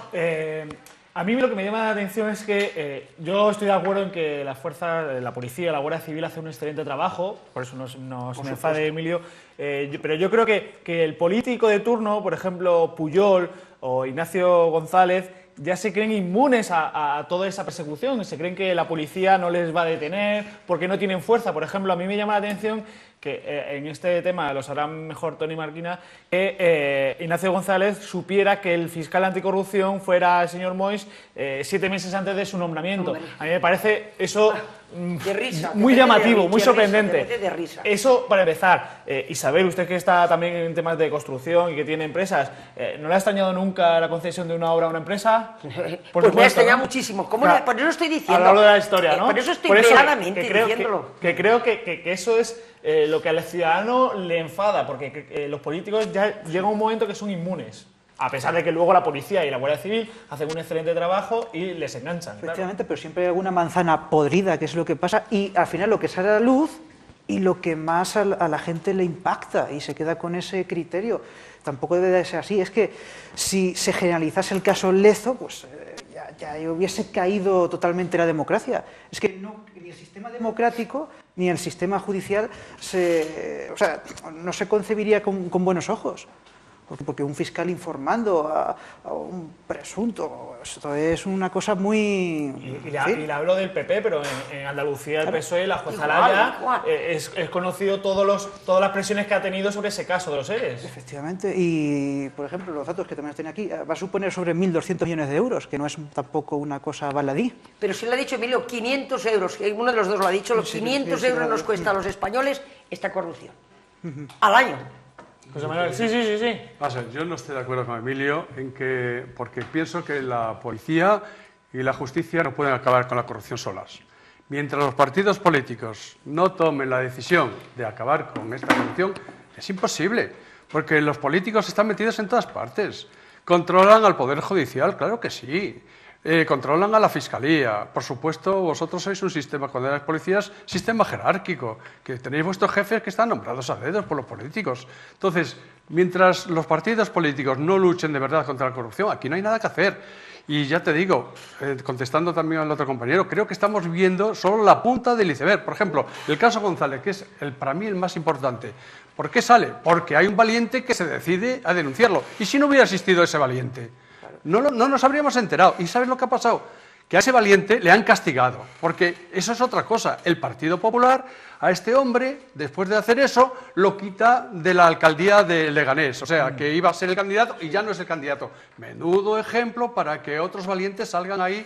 Speaker 1: A mí lo que me llama la atención es que yo estoy de acuerdo en que las fuerzas, la policía, la Guardia Civil hace un excelente trabajo, por eso no se me enfade Emilio, pero yo creo que el político de turno, por ejemplo Pujol o Ignacio González, ya se creen inmunes a toda esa persecución, se creen que la policía no les va a detener porque no tienen fuerza. Por ejemplo, a mí me llama la atención que en este tema, lo sabrá mejor Tony Marquina, que Ignacio González supiera que el fiscal anticorrupción fuera el señor Moix 7 meses antes de su nombramiento. A mí me parece eso
Speaker 3: De risa,
Speaker 1: muy llamativo, muy
Speaker 3: de
Speaker 1: sorprendente.
Speaker 3: risa, de risa.
Speaker 1: Eso para empezar. Isabel, usted que está también en temas de construcción y que tiene empresas, ¿no le ha extrañado nunca la concesión de una obra a una empresa?
Speaker 3: Pues me ha extrañado muchísimo. ¿Cómo
Speaker 1: Claro.
Speaker 3: Por eso estoy diciendo.
Speaker 1: A lo largo de la historia, ¿no?
Speaker 3: Por eso estoy claramente diciéndolo.
Speaker 1: Que creo que eso es lo que al ciudadano le enfada, porque los políticos ya llega un momento que son inmunes. A pesar de que luego la policía y la Guardia Civil hacen un excelente trabajo y les enganchan.
Speaker 5: Efectivamente, pero siempre hay alguna manzana podrida, que es lo que pasa, y al final lo que sale a la luz y lo que más a la gente le impacta y se queda con ese criterio. Tampoco debe de ser así. Es que si se generalizase el caso Lezo, pues ya hubiese caído totalmente la democracia. Es que ni el sistema democrático ni el sistema judicial no se concebiría con buenos ojos. Porque un fiscal informando a un presunto, esto es una cosa muy...
Speaker 1: Y le hablo del PP, pero en Andalucía el PSOE, la jueza Laya, es conocido todas las presiones que ha tenido sobre ese caso de los ERES.
Speaker 5: Efectivamente, y por ejemplo los datos que también están aquí, va a suponer sobre 1.200 millones de euros, que no es tampoco una cosa baladí.
Speaker 3: Pero si lo ha dicho Emilio, 500 euros, uno de los dos lo ha dicho, los 500 euros nos cuesta a los españoles esta corrupción. Al año.
Speaker 1: José Manuel, sí.
Speaker 2: Yo no estoy de acuerdo con Emilio porque pienso que la policía y la justicia no pueden acabar con la corrupción solas. Mientras los partidos políticos no tomen la decisión de acabar con esta corrupción, es imposible, porque los políticos están metidos en todas partes. Controlan al Poder Judicial, claro que sí. Controlan a la Fiscalía. Por supuesto, vosotros sois un sistema, cuando erais policías, sistema jerárquico, que tenéis vuestros jefes que están nombrados a dedos por los políticos. Entonces, mientras los partidos políticos no luchen de verdad contra la corrupción, aquí no hay nada que hacer. Y ya te digo, contestando también al otro compañero, creo que estamos viendo solo la punta del iceberg. Por ejemplo, el caso González, que es para mí el más importante. ¿Por qué sale? Porque hay un valiente que se decide a denunciarlo. ¿Y si no hubiera existido ese valiente? No nos habríamos enterado. ¿Y sabes lo que ha pasado? Que a ese valiente le han castigado, porque eso es otra cosa. El Partido Popular a este hombre, después de hacer eso, lo quita de la alcaldía de Leganés. O sea, que iba a ser el candidato y ya no es el candidato. Menudo ejemplo para que otros valientes salgan ahí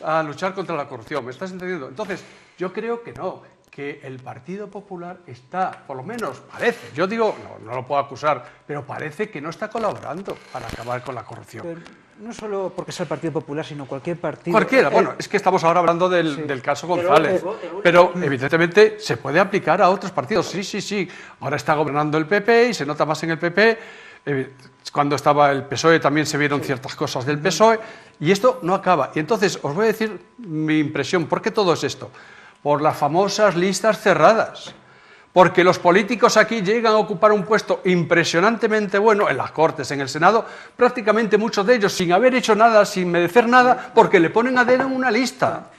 Speaker 2: a luchar contra la corrupción. ¿Me estás entendiendo? Entonces, yo creo que no, que el Partido Popular está, por lo menos parece, yo digo, no lo puedo acusar, pero parece que no está colaborando para acabar con la corrupción.
Speaker 5: Pero no solo porque sea el Partido Popular, sino cualquier partido.
Speaker 2: Cualquiera, bueno, es que estamos ahora hablando del caso González, pero evidentemente se puede aplicar a otros partidos, sí. Ahora está gobernando el PP y se nota más en el PP. Cuando estaba el PSOE también se vieron ciertas cosas del PSOE y esto no acaba. Y entonces os voy a decir mi impresión. ¿Por qué todo es esto? Por las famosas listas cerradas. Porque los políticos aquí llegan a ocupar un puesto impresionantemente bueno en las Cortes, en el Senado, prácticamente muchos de ellos sin haber hecho nada, sin merecer nada, porque le ponen a dedo en una lista.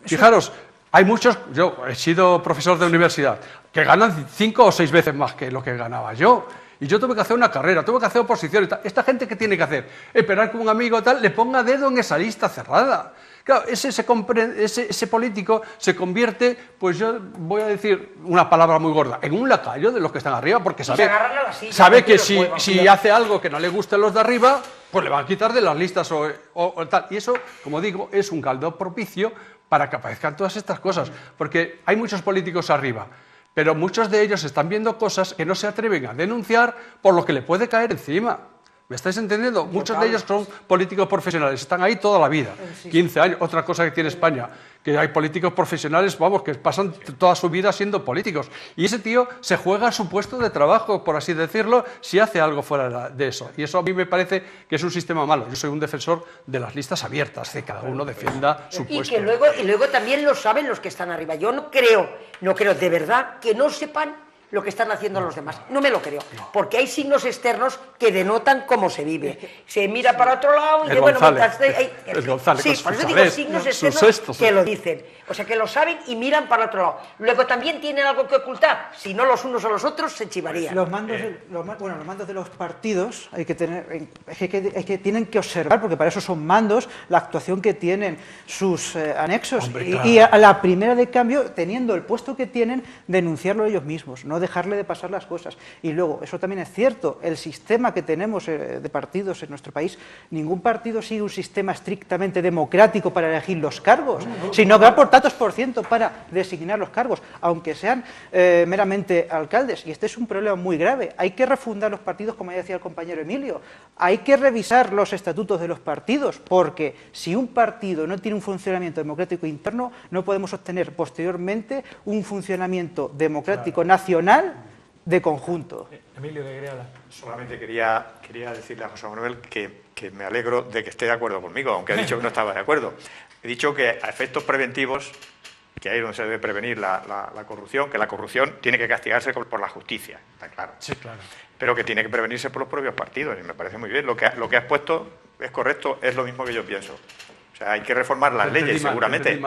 Speaker 2: Fijaros, hay muchos, yo he sido profesor de universidad, que ganan 5 o 6 veces más que lo que ganaba yo. Y yo tuve que hacer una carrera, tuve que hacer oposición y tal. ¿Esta gente qué tiene que hacer? Esperar que un amigo tal le ponga dedo en esa lista cerrada. Claro, ese político se convierte, pues yo voy a decir una palabra muy gorda, en un lacayo de los que están arriba, porque sabe que si hace algo que no le guste a los de arriba, pues le van a quitar de las listas o tal. Y eso, como digo, es un caldo propicio para que aparezcan todas estas cosas, porque hay muchos políticos arriba, pero muchos de ellos están viendo cosas que no se atreven a denunciar por lo que le puede caer encima. ¿Me estáis entendiendo? Muchos de ellos son políticos profesionales, están ahí toda la vida, 15 años. Otra cosa que tiene España, que hay políticos profesionales, vamos, que pasan toda su vida siendo políticos. Y ese tío se juega su puesto de trabajo, por así decirlo, si hace algo fuera de eso. Y eso a mí me parece que es un sistema malo. Yo soy un defensor de las listas abiertas, que cada uno defienda su puesto.
Speaker 3: Y luego también lo saben los que están arriba. Yo no creo de verdad que no sepan lo que están haciendo los demás. No me lo creo, porque hay signos externos que denotan cómo se vive. Se mira para otro lado y
Speaker 2: es González,
Speaker 3: sí, por eso digo signos externos que lo dicen. O sea, que lo saben y miran para otro lado. Luego también tienen algo que ocultar. Si no los unos o los otros, se chivarían.
Speaker 5: Los mandos de los partidos hay que tener, que tienen que observar, porque para eso son mandos, la actuación que tienen sus anexos.
Speaker 2: Hombre, claro.
Speaker 5: Y a la primera de cambio, teniendo el puesto que tienen, denunciarlo ellos mismos, no dejarle de pasar las cosas. Y luego, eso también es cierto, el sistema que tenemos de partidos en nuestro país, ningún partido sigue un sistema estrictamente democrático para elegir los cargos, sino que va por tantos por ciento para designar los cargos, aunque sean meramente alcaldes. Y este es un problema muy grave. Hay que refundar los partidos, como ya decía el compañero Emilio. Hay que revisar los estatutos de los partidos, porque si un partido no tiene un funcionamiento democrático interno, no podemos obtener posteriormente un funcionamiento democrático nacional de conjunto.
Speaker 1: Emilio, ¿qué quería hablar?
Speaker 4: Solamente quería decirle a José Manuel que me alegro de que esté de acuerdo conmigo, aunque ha dicho que no estaba de acuerdo. He dicho que a efectos preventivos, que ahí es donde se debe prevenir la corrupción, que la corrupción tiene que castigarse por la justicia, está claro.
Speaker 2: Sí, claro.
Speaker 4: Pero que tiene que prevenirse por los propios partidos, y me parece muy bien. Lo que has puesto es correcto, es lo mismo que yo pienso. O sea, hay que reformar las leyes, seguramente.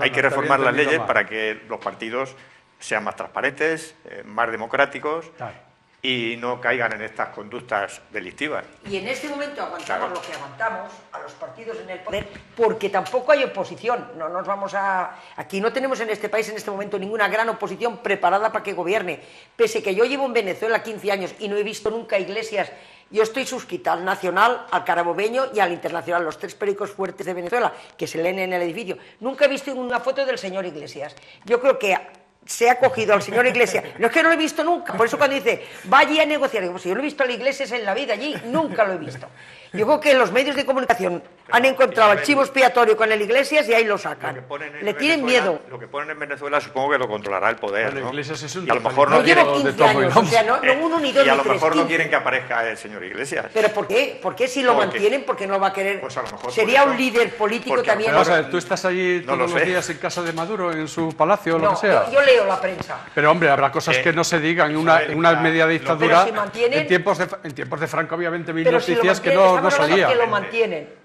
Speaker 4: Hay que reformar las leyes para que los partidos sean más transparentes, más democráticos, claro, y no caigan en estas conductas delictivas.
Speaker 3: Y en este momento aguantamos lo que aguantamos a los partidos en el poder, porque tampoco hay oposición. No nos vamos a... Aquí no tenemos en este país en este momento ninguna gran oposición preparada para que gobierne. Pese que yo llevo en Venezuela 15 años y no he visto nunca Iglesias. Yo estoy suscrita al Nacional, al Carabobeño y al Internacional, los tres periódicos fuertes de Venezuela, que se leen en el edificio. Nunca he visto una foto del señor Iglesias. Yo creo que se ha cogido al señor Iglesias. No es que no lo he visto nunca, por eso cuando dice, vaya a negociar, digo, pues si yo no he visto a la Iglesias en la vida allí, nunca lo he visto. Yo creo que los medios de comunicación han encontrado el chivo expiatorio con el Iglesias y ahí lo sacan. Le tienen miedo.
Speaker 4: Lo que ponen en Venezuela supongo que lo controlará el poder,
Speaker 2: bueno,
Speaker 4: ¿no?
Speaker 2: Iglesias es un
Speaker 4: y a lo mejor no
Speaker 3: llevo 15 años, o sea, no uno ni dos
Speaker 4: y a
Speaker 3: ni
Speaker 4: lo
Speaker 3: tres,
Speaker 4: mejor
Speaker 3: 15.
Speaker 4: no quieren que aparezca el señor Iglesias.
Speaker 3: ¿Pero por qué? ¿Por qué si lo mantienen? ¿Por qué no lo va a querer?
Speaker 4: Pues a lo mejor
Speaker 3: sería un líder político también.
Speaker 2: Pero, o sea, ¿tú estás allí todos los días en casa de Maduro, en su palacio o lo que sea?
Speaker 3: Yo leo la prensa.
Speaker 2: Pero hombre, habrá cosas que no se digan en una media dictadura.
Speaker 3: Pero si mantienen...
Speaker 2: en tiempos de Franco había 20.000
Speaker 3: pero
Speaker 2: noticias
Speaker 3: si
Speaker 2: que no salían.
Speaker 3: Que lo mantienen.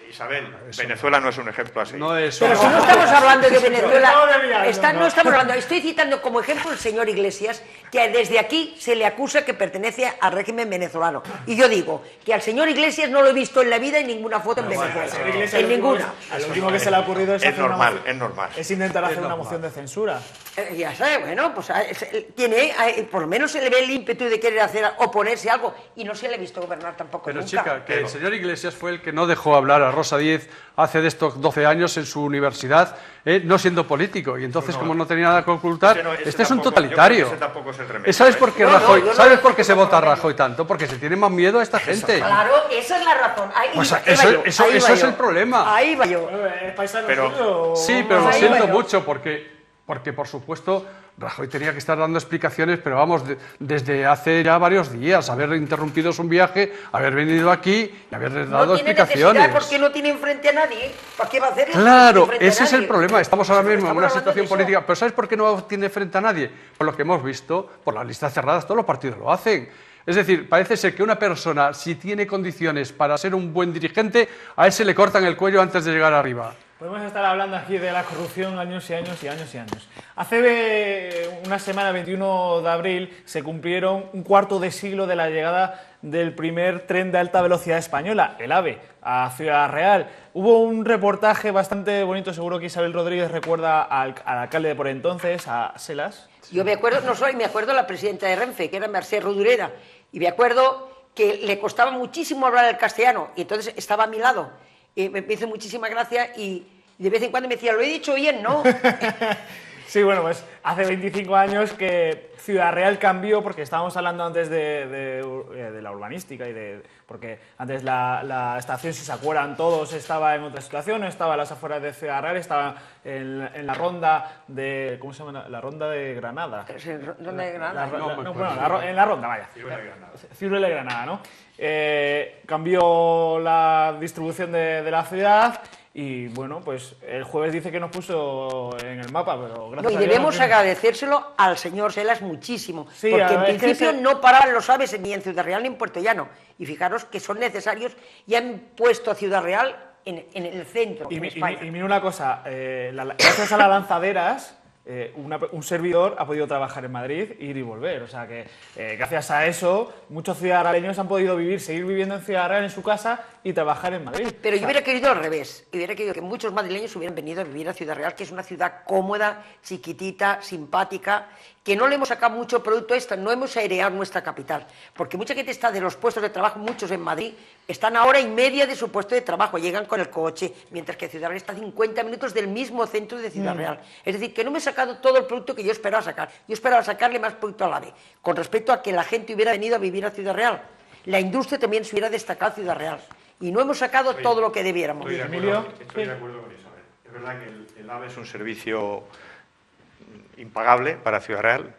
Speaker 4: Isabel, Venezuela no es un ejemplo así.
Speaker 2: No es
Speaker 3: pero si no estamos hablando de Venezuela, no estamos hablando, estoy citando como ejemplo el señor Iglesias, que desde aquí se le acusa que pertenece al régimen venezolano. Y yo digo que al señor Iglesias no lo he visto en la vida en ninguna foto en Venezuela. En ninguna.
Speaker 1: Lo último que se le ha ocurrido
Speaker 4: es normal, es normal.
Speaker 1: Es intentar hacer una moción de censura.
Speaker 3: Ya sabe, bueno, pues por lo menos se le ve el ímpetu de querer oponerse a algo y no se le ha visto gobernar tampoco
Speaker 2: pero
Speaker 3: nunca.
Speaker 2: Chica, que el señor Iglesias fue el que no dejó hablar a Rosa Díez hace de estos 12 años en su universidad, no siendo político, y entonces como no tenía nada que ocultar, este es un totalitario.
Speaker 4: Ese tampoco es el remedio.
Speaker 2: ¿Sabes por qué Rajoy? ¿Sabes por qué se vota a Rajoy tanto? Porque se tiene más miedo a esta gente.
Speaker 3: Claro, esa es la razón.
Speaker 2: Eso es el problema.
Speaker 3: Ahí va yo.
Speaker 2: Sí, pero lo siento mucho porque por supuesto Rajoy tenía que estar dando explicaciones, pero vamos, desde hace ya varios días, haber interrumpido su viaje, haber venido aquí y haber dado explicaciones.
Speaker 3: Porque no tiene enfrente a nadie. ¿Para qué va a hacer eso?
Speaker 2: Claro, ese es el problema. Estamos ahora mismo en una situación política. Pero ¿sabes por qué no tiene frente a nadie? Por lo que hemos visto, por las listas cerradas, todos los partidos lo hacen. Es decir, parece ser que una persona, si tiene condiciones para ser un buen dirigente, a ese le cortan el cuello antes de llegar arriba.
Speaker 1: Podemos estar hablando aquí de la corrupción años y años y años y años. Hace una semana, 21 de abril, se cumplieron un cuarto de siglo de la llegada del primer tren de alta velocidad española, el AVE, a Ciudad Real. Hubo un reportaje bastante bonito, seguro que Isabel Rodríguez recuerda al alcalde de por entonces, a Selas.
Speaker 3: Yo me acuerdo, me acuerdo la presidenta de Renfe, que era Mercè Rodoreda, y me acuerdo que le costaba muchísimo hablar el castellano, y entonces estaba a mi lado. Me hizo muchísima gracia y Y de vez en cuando me decía, lo he dicho bien, ¿no?
Speaker 1: Sí, bueno, pues hace 25 años que Ciudad Real cambió, porque estábamos hablando antes de la urbanística porque antes la estación, si se acuerdan todos, estaba en otra situación, no estaba a las afueras de Ciudad Real, estaba en la ronda de, ¿cómo se llama? La ronda de Granada.
Speaker 3: ¿Dónde de Granada?
Speaker 1: En la ronda, vaya. Ciruela de Granada, ¿no? Cambió la distribución de la ciudad. Y bueno, pues el jueves dice que nos puso en el mapa, pero gracias
Speaker 3: No,
Speaker 1: a
Speaker 3: y
Speaker 1: Dios
Speaker 3: debemos agradecérselo al señor Selas muchísimo,
Speaker 1: Sí,
Speaker 3: porque en
Speaker 1: es que
Speaker 3: principio
Speaker 1: ese-
Speaker 3: no paraban los aves ni en Ciudad Real ni en Puerto Llano. Y fijaros que son necesarios y han puesto a Ciudad Real en el centro, en España.
Speaker 1: Y mira una cosa, gracias a las lanzaderas, un servidor ha podido trabajar en Madrid, ir y volver. O sea que gracias a eso muchos ciudadanos han podido seguir viviendo en Ciudad Real, en su casa, y trabajar en Madrid.
Speaker 3: Pero
Speaker 1: O sea,
Speaker 3: yo hubiera querido al revés, hubiera querido que muchos madrileños hubieran venido a vivir a Ciudad Real, que es una ciudad cómoda, chiquitita, simpática, que no le hemos sacado mucho producto a esta, no hemos aireado nuestra capital, porque mucha gente está de los puestos de trabajo, muchos en Madrid, están a hora y media de su puesto de trabajo, llegan con el coche, mientras que Ciudad Real está a 50 minutos del mismo centro de Ciudad Real. Es decir, que no me he sacado todo el producto que yo esperaba sacar, yo esperaba sacarle más producto al AVE, con respecto a que la gente hubiera venido a vivir a Ciudad Real. La industria también se hubiera destacado a Ciudad Real. Y no hemos sacado todo lo que debiéramos.
Speaker 1: Emilio.
Speaker 4: Estoy de acuerdo con Isabel. Es verdad que el AVE es un servicio impagable para Ciudad Real.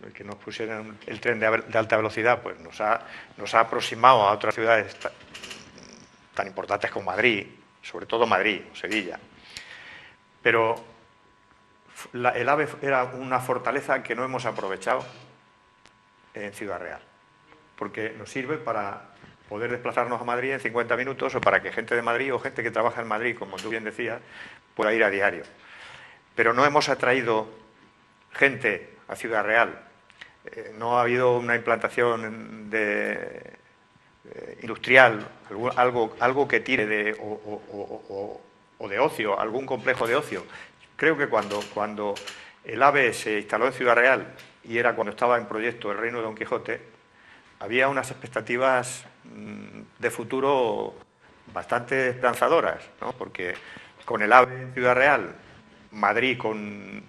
Speaker 4: El que nos pusieran el tren de alta velocidad pues nos ha aproximado a otras ciudades tan importantes como Madrid, sobre todo Madrid o Sevilla. Pero el AVE era una fortaleza que no hemos aprovechado en Ciudad Real, porque nos sirve para poder desplazarnos a Madrid en 50 minutos o para que gente de Madrid o gente que trabaja en Madrid, como tú bien decías, pueda ir a diario. Pero no hemos atraído gente a Ciudad Real. No ha habido una implantación industrial, algo que tire o de ocio, algún complejo de ocio. Creo que cuando el AVE se instaló en Ciudad Real, y era cuando estaba en proyecto el Reino de Don Quijote, había unas expectativas de futuro bastante esperanzadoras, ¿no? Porque con el AVE en Ciudad Real, Madrid, con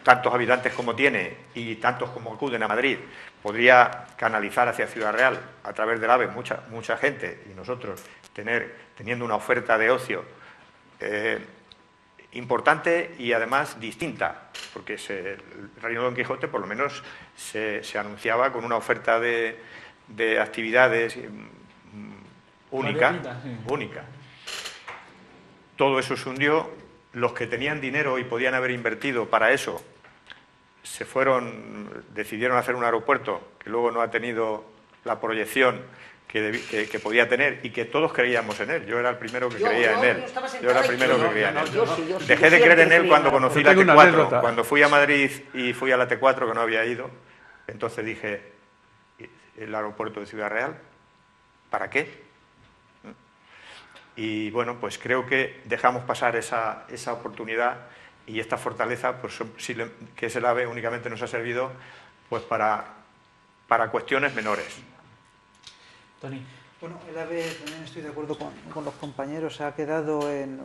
Speaker 4: tantos habitantes como tiene y tantos como acuden a Madrid, podría canalizar hacia Ciudad Real a través del AVE mucha gente, y nosotros teniendo una oferta de ocio importante y además distinta, porque el Reino de Don Quijote por lo menos se anunciaba con una oferta de actividades única. Todo eso se hundió. Los que tenían dinero y podían haber invertido para eso decidieron hacer un aeropuerto que luego no ha tenido la proyección que podía tener y que todos creíamos en él. Yo era el primero que creía en él. Yo era el primero que creía en él. Dejé de creer en él cuando conocí la T4. Cuando fui a Madrid y fui a la T4, que no había ido, entonces dije, ¿el aeropuerto de Ciudad Real? ¿Para qué? Y bueno, pues creo que dejamos pasar esa oportunidad, y esta fortaleza, pues, que es el AVE, únicamente nos ha servido pues para cuestiones menores.
Speaker 1: Tony.
Speaker 5: Bueno, el AVE, también estoy de acuerdo con los compañeros, ha quedado en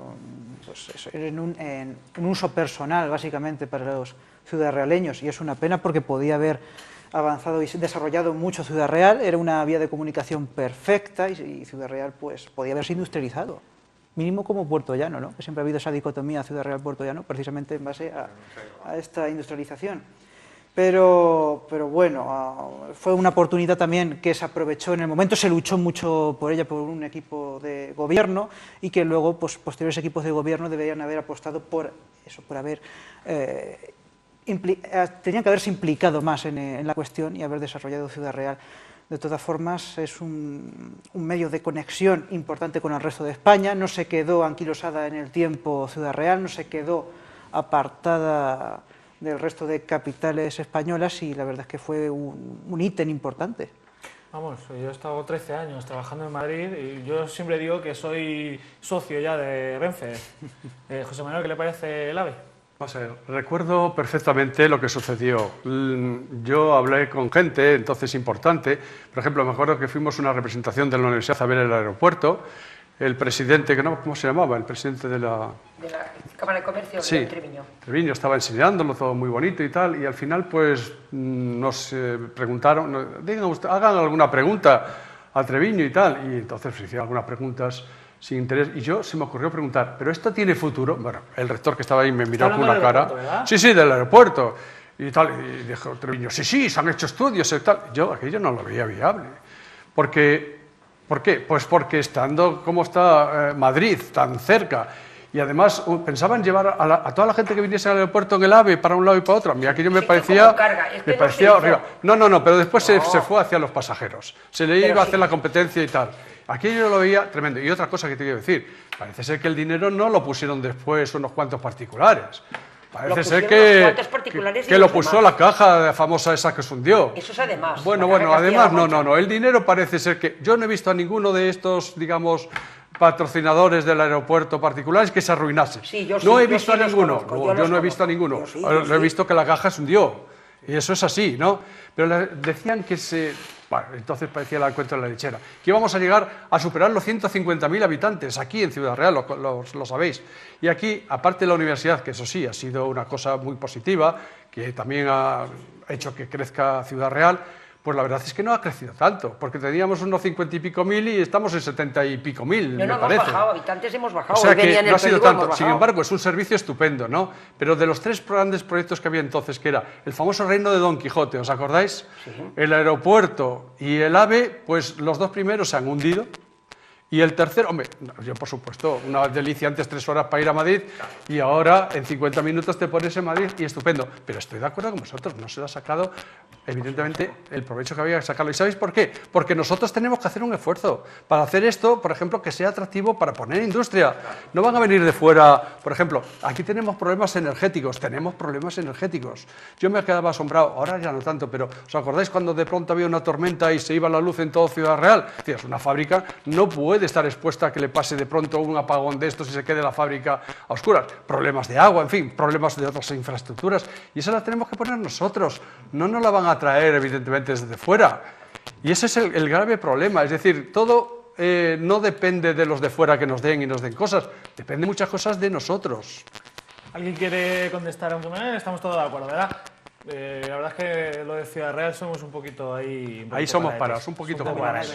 Speaker 5: un uso personal, básicamente, para los ciudadraleños, y es una pena porque podía haber avanzado y desarrollado mucho Ciudad Real, era una vía de comunicación perfecta y Ciudad Real pues podía haberse industrializado, mínimo como Puerto Llano, ¿no? Que siempre ha habido esa dicotomía Ciudad Real-Puerto Llano, precisamente en base a esta industrialización. Pero bueno, fue una oportunidad también que se aprovechó en el momento, se luchó mucho por ella por un equipo de gobierno, y que luego pues, posteriores equipos de gobierno deberían haber apostado por eso, por haber... tenían que haberse implicado más en la cuestión y haber desarrollado Ciudad Real. De todas formas, es un medio de conexión importante con el resto de España, no se quedó anquilosada en el tiempo Ciudad Real, no se quedó apartada del resto de capitales españolas, y la verdad es que fue un ítem importante.
Speaker 1: Vamos, yo he estado 13 años trabajando en Madrid y yo siempre digo que soy socio ya de Renfe. José Manuel, ¿qué le parece el AVE?
Speaker 2: Recuerdo perfectamente lo que sucedió. Yo hablé con gente entonces importante. Por ejemplo, me acuerdo que fuimos a una representación de la universidad a ver el aeropuerto. el presidente, que no, ¿cómo se llamaba? El presidente de la
Speaker 3: Cámara de Comercio
Speaker 2: sí,
Speaker 3: de Treviño.
Speaker 2: Treviño estaba enseñándolo todo muy bonito y tal, y al final pues nos preguntaron, digan usted, hagan alguna pregunta a Treviño y tal, y entonces se hicieron algunas preguntas sin interés, y yo se me ocurrió preguntar, ¿pero esto tiene futuro? Bueno, el rector que estaba ahí me miró con una cara, sí, sí, del aeropuerto, y tal, y dijo Treviño, sí, se han hecho estudios y tal. Yo aquello no lo veía viable, porque, ¿por qué? Pues porque estando como está Madrid, tan cerca, y además pensaban llevar a toda la gente que viniese al aeropuerto en el AVE para un lado y para otro. A mí aquello me parecía, horrible. No, pero después se fue hacia los pasajeros. Se le iba a hacer la competencia y tal. Aquello yo lo veía tremendo. Y otra cosa que te quiero decir, parece ser que el dinero no lo pusieron después unos cuantos particulares. Parece ser que lo puso la caja famosa esa que se hundió.
Speaker 3: Eso es además.
Speaker 2: Bueno, además no. El dinero parece ser que... Yo no he visto a ninguno de estos, digamos, patrocinadores del aeropuerto particulares que se arruinase.
Speaker 3: Sí, yo
Speaker 2: no he visto a ninguno.
Speaker 3: Yo
Speaker 2: no he visto a ninguno. Lo he visto que la caja se hundió. Y eso es así, ¿no? Pero decían que se... Bueno, entonces parecía el cuento de la lechera. Que íbamos a llegar a superar los 150.000 habitantes aquí en Ciudad Real, lo sabéis. Y aquí, aparte de la universidad, que eso sí, ha sido una cosa muy positiva, que también ha hecho que crezca Ciudad Real, pues la verdad es que no ha crecido tanto, porque teníamos unos 50 y pico mil y estamos en 70 y pico mil, me parece.
Speaker 3: Hemos bajado, habitantes hemos bajado.
Speaker 2: O sea que no ha sido tanto. Sin embargo, es un servicio estupendo, ¿no? Pero de los tres grandes proyectos que había entonces, que era el famoso reino de Don Quijote, ¿os acordáis? Sí. El aeropuerto y el AVE, pues los dos primeros se han hundido. Y el tercero, hombre, yo por supuesto, una delicia antes 3 horas para ir a Madrid y ahora en 50 minutos te pones en Madrid y estupendo. Pero estoy de acuerdo con vosotros, no se le ha sacado evidentemente el provecho que había que sacarlo. ¿Y sabéis por qué? Porque nosotros tenemos que hacer un esfuerzo para hacer esto, por ejemplo, que sea atractivo para poner industria. No van a venir de fuera, por ejemplo, aquí tenemos problemas energéticos. Yo me quedaba asombrado, ahora ya no tanto, pero ¿os acordáis cuando de pronto había una tormenta y se iba la luz en toda Ciudad Real? Es una fábrica, no puede estar expuesta a que le pase de pronto un apagón de estos y se quede la fábrica a oscuras. Problemas de agua, en fin, problemas de otras infraestructuras. Y eso la tenemos que poner nosotros. No nos la van a traer, evidentemente, desde fuera. Y ese es el grave problema. Es decir, todo no depende de los de fuera que nos den y nos den cosas. Depende muchas cosas de nosotros.
Speaker 1: ¿Alguien quiere contestar? Aunque estamos todos de acuerdo, ¿verdad? La verdad es que lo de Ciudad Real somos un poquito ahí...
Speaker 2: Ahí somos parados, un poquito parados.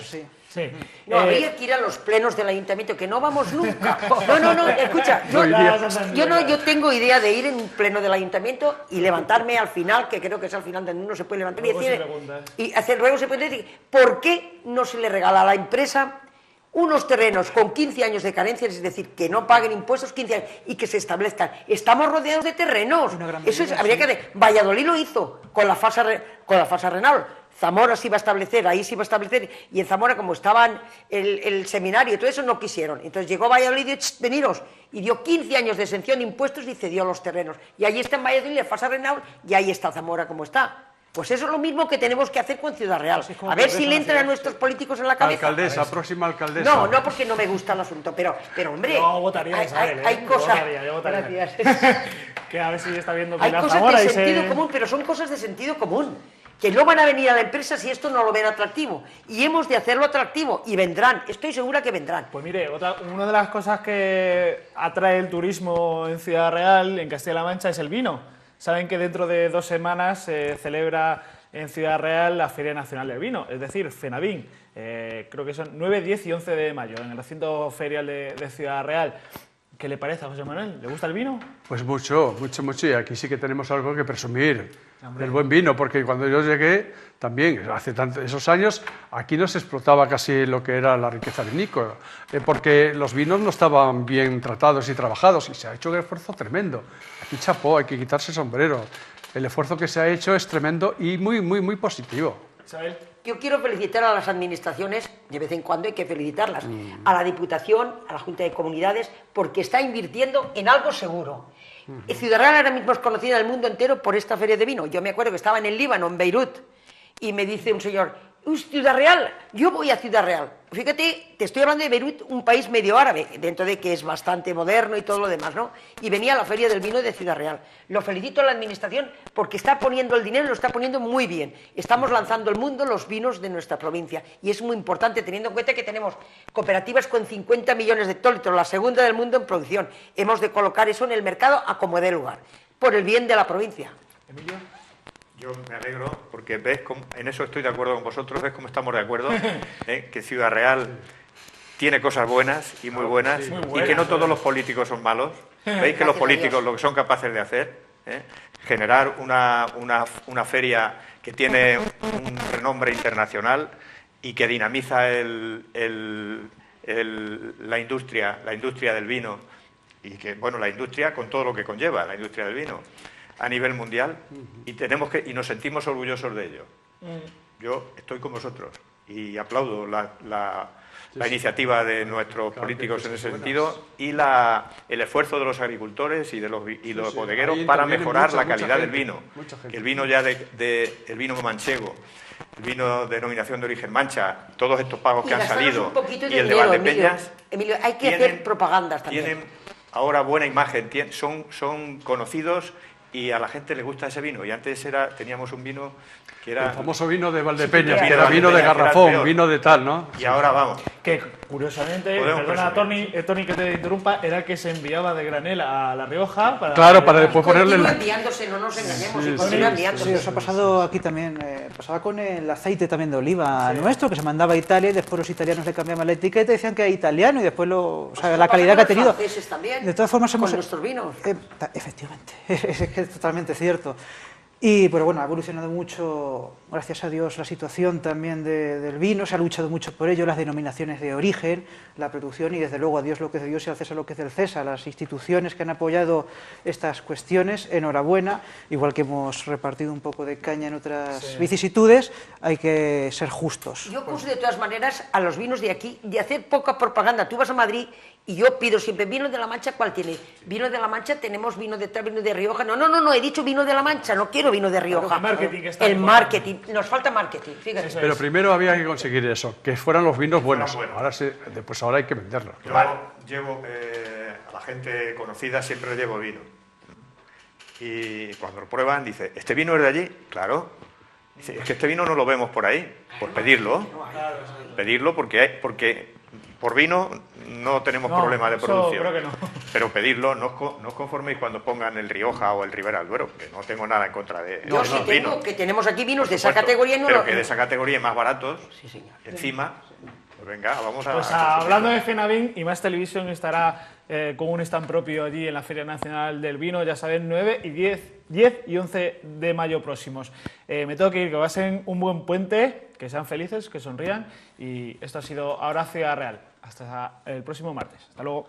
Speaker 1: Sí.
Speaker 3: No, habría que ir a los plenos del ayuntamiento, que no vamos nunca. No, escucha, yo tengo idea de ir en un pleno del ayuntamiento y levantarme al final, que creo que es al final donde uno se puede levantar y hacer luego se puede decir, ¿por qué no se le regala a la empresa unos terrenos con 15 años de carencia, es decir, que no paguen impuestos 15 años y que se establezcan? Estamos rodeados de terrenos. Eso es, habría que hacer. Valladolid lo hizo con la fasa renal. Zamora se iba a establecer, ahí se iba a establecer, y en Zamora, como estaban el seminario y todo eso, no quisieron. Entonces llegó Valladolid y dijo, veniros, y dio 15 años de exención de impuestos y cedió los terrenos. Y ahí está en Valladolid la fasa renal, y ahí está Zamora como está. Pues eso es lo mismo que tenemos que hacer con Ciudad Real. A ver si le entran a nuestros políticos en la cabeza.
Speaker 2: Alcaldesa, próxima alcaldesa.
Speaker 3: No, porque no me gusta el asunto, pero hombre,
Speaker 1: yo votaría,
Speaker 3: hay cosas...
Speaker 1: Yo votaría. Que a ver si está viendo
Speaker 3: hay cosas
Speaker 1: Zamora
Speaker 3: de sentido común, pero son cosas de sentido común. Que no van a venir a la empresa si esto no lo ven atractivo. Y hemos de hacerlo atractivo. Y vendrán, estoy segura que vendrán.
Speaker 1: Pues mire, una de las cosas que atrae el turismo en Ciudad Real, en Castilla-La Mancha, es el vino. Saben que dentro de 2 semanas se celebra en Ciudad Real la Feria Nacional del Vino, es decir, FENAVIN. Creo que son 9, 10 y 11 de mayo, en el recinto ferial de Ciudad Real. ¿Qué le parece a José Manuel? ¿Le gusta el vino?
Speaker 2: Pues mucho. Y aquí sí que tenemos algo que presumir. El buen vino, porque cuando yo llegué, también, hace esos años, aquí no se explotaba casi lo que era la riqueza vinícola, porque los vinos no estaban bien tratados y trabajados, y se ha hecho un esfuerzo tremendo. Aquí chapó, hay que quitarse el sombrero. El esfuerzo que se ha hecho es tremendo y muy positivo.
Speaker 1: Isabel.
Speaker 3: Yo quiero felicitar a las administraciones, de vez en cuando hay que felicitarlas, a la Diputación, a la Junta de Comunidades, porque está invirtiendo en algo seguro. Ciudad Real ahora mismo es conocida en el mundo entero por esta feria de vino. Yo me acuerdo que estaba en el Líbano, en Beirut, y me dice un señor, Ciudad Real, yo voy a Ciudad Real. Fíjate, te estoy hablando de Beirut, un país medio árabe, dentro de que es bastante moderno y todo lo demás, ¿no? Y venía a la Feria del Vino de Ciudad Real. Lo felicito a la administración porque está poniendo el dinero, lo está poniendo muy bien. Estamos lanzando al mundo los vinos de nuestra provincia y es muy importante teniendo en cuenta que tenemos cooperativas con 50 millones de hectolitros, la segunda del mundo en producción. Hemos de colocar eso en el mercado a como dé lugar, por el bien de la provincia.
Speaker 1: Emilio.
Speaker 4: Yo me alegro porque ves cómo, en eso estoy de acuerdo con vosotros, ves cómo estamos de acuerdo, que Ciudad Real tiene cosas buenas y muy buenas, y que no todos los políticos son malos. Veis que los políticos lo que son capaces de hacer, generar una feria que tiene un renombre internacional y que dinamiza la industria del vino, y que, bueno, la industria con todo lo que conlleva la industria del vino a nivel mundial, y nos sentimos orgullosos de ello. Yo estoy con vosotros y aplaudo la iniciativa de nuestros políticos en ese sentido, y el esfuerzo de los agricultores y de los bodegueros para mejorar la calidad del vino. Que el vino ya el vino manchego, el vino de denominación de origen Mancha, todos estos pagos que han salido, y el de Valdepeñas,
Speaker 3: Emilio, hay que hacer propagandas también.
Speaker 4: Tienen ahora buena imagen, son conocidos, y a la gente le gusta ese vino. Y antes teníamos un vino que era...
Speaker 2: El famoso vino de Valdepeñas,
Speaker 4: Sí,
Speaker 2: que era vino de garrafón, vino de tal, ¿no?
Speaker 4: Y ahora vamos.
Speaker 1: Que curiosamente,
Speaker 4: Podemos
Speaker 1: perdona
Speaker 4: presumir.
Speaker 1: Tony que te interrumpa, era el que se enviaba de granel a La Rioja para...
Speaker 2: Claro, para después ponerle
Speaker 3: Continúa
Speaker 2: la...
Speaker 3: enviándose, no nos engañemos,
Speaker 2: Sí,
Speaker 3: y continúa
Speaker 2: sí.
Speaker 3: enviándose.
Speaker 5: Sí, os ha pasado aquí también, pasaba con el aceite también de oliva nuestro, que se mandaba a Italia y después los italianos le cambiaban la etiqueta y decían que era italiano y después la
Speaker 3: Nos
Speaker 5: calidad que ha
Speaker 3: pasamos
Speaker 5: tenido.
Speaker 3: franceses también,
Speaker 5: De todas formas hemos...
Speaker 3: con nuestros vinos.
Speaker 5: Efectivamente, es que es totalmente cierto. Y pero bueno, ha evolucionado mucho, gracias a Dios, la situación también del vino, se ha luchado mucho por ello, las denominaciones de origen, la producción, y desde luego a Dios lo que es de Dios y al César lo que es del César. Las instituciones que han apoyado estas cuestiones, enhorabuena, igual que hemos repartido un poco de caña en otras vicisitudes, hay que ser justos.
Speaker 3: Yo acuso de todas maneras a los vinos de aquí de hacer poca propaganda. Tú vas a Madrid y yo pido siempre vino de La Mancha, ¿cuál tiene? Vino de La Mancha, tenemos vino de Rioja. No, he dicho vino de La Mancha, no quiero vino de Rioja.
Speaker 1: El marketing que está
Speaker 3: El
Speaker 1: importante.
Speaker 3: marketing, nos falta marketing, fíjate.
Speaker 1: Eso
Speaker 2: Pero primero había que conseguir eso, que fueran los vinos buenos.
Speaker 4: buenos.
Speaker 2: Ahora hay que venderlos.
Speaker 4: Yo llevo a la gente conocida, siempre le llevo vino. Y cuando lo prueban, dice, ¿este vino es de allí? Claro. Dice, es que este vino no lo vemos por ahí. Pues pedirlo. Pedirlo porque por vino no tenemos
Speaker 1: No,
Speaker 4: problema de
Speaker 1: eso
Speaker 4: producción.
Speaker 1: creo que no.
Speaker 4: Pero pedirlo, no os conforméis cuando pongan el Rioja o el Ribera del Duero, que no tengo nada en contra de
Speaker 3: Yo sí
Speaker 4: los
Speaker 3: tengo
Speaker 4: vinos.
Speaker 3: que tenemos aquí vinos de esa
Speaker 4: Supuesto,
Speaker 3: categoría y no
Speaker 4: pero
Speaker 3: lo-
Speaker 4: que de esa categoría y más baratos,
Speaker 3: Sí, señor.
Speaker 4: encima, pues venga, vamos a...
Speaker 1: Pues hablando de Fenavín, IMAX Televisión estará con un stand propio allí en la Feria Nacional del Vino, ya saben, 9 y 10 y 11 de mayo próximos. Me tengo que ir, que pasen un buen puente, que sean felices, que sonrían, y esto ha sido Ahora Ciudad Real. Hasta el próximo martes. Hasta luego.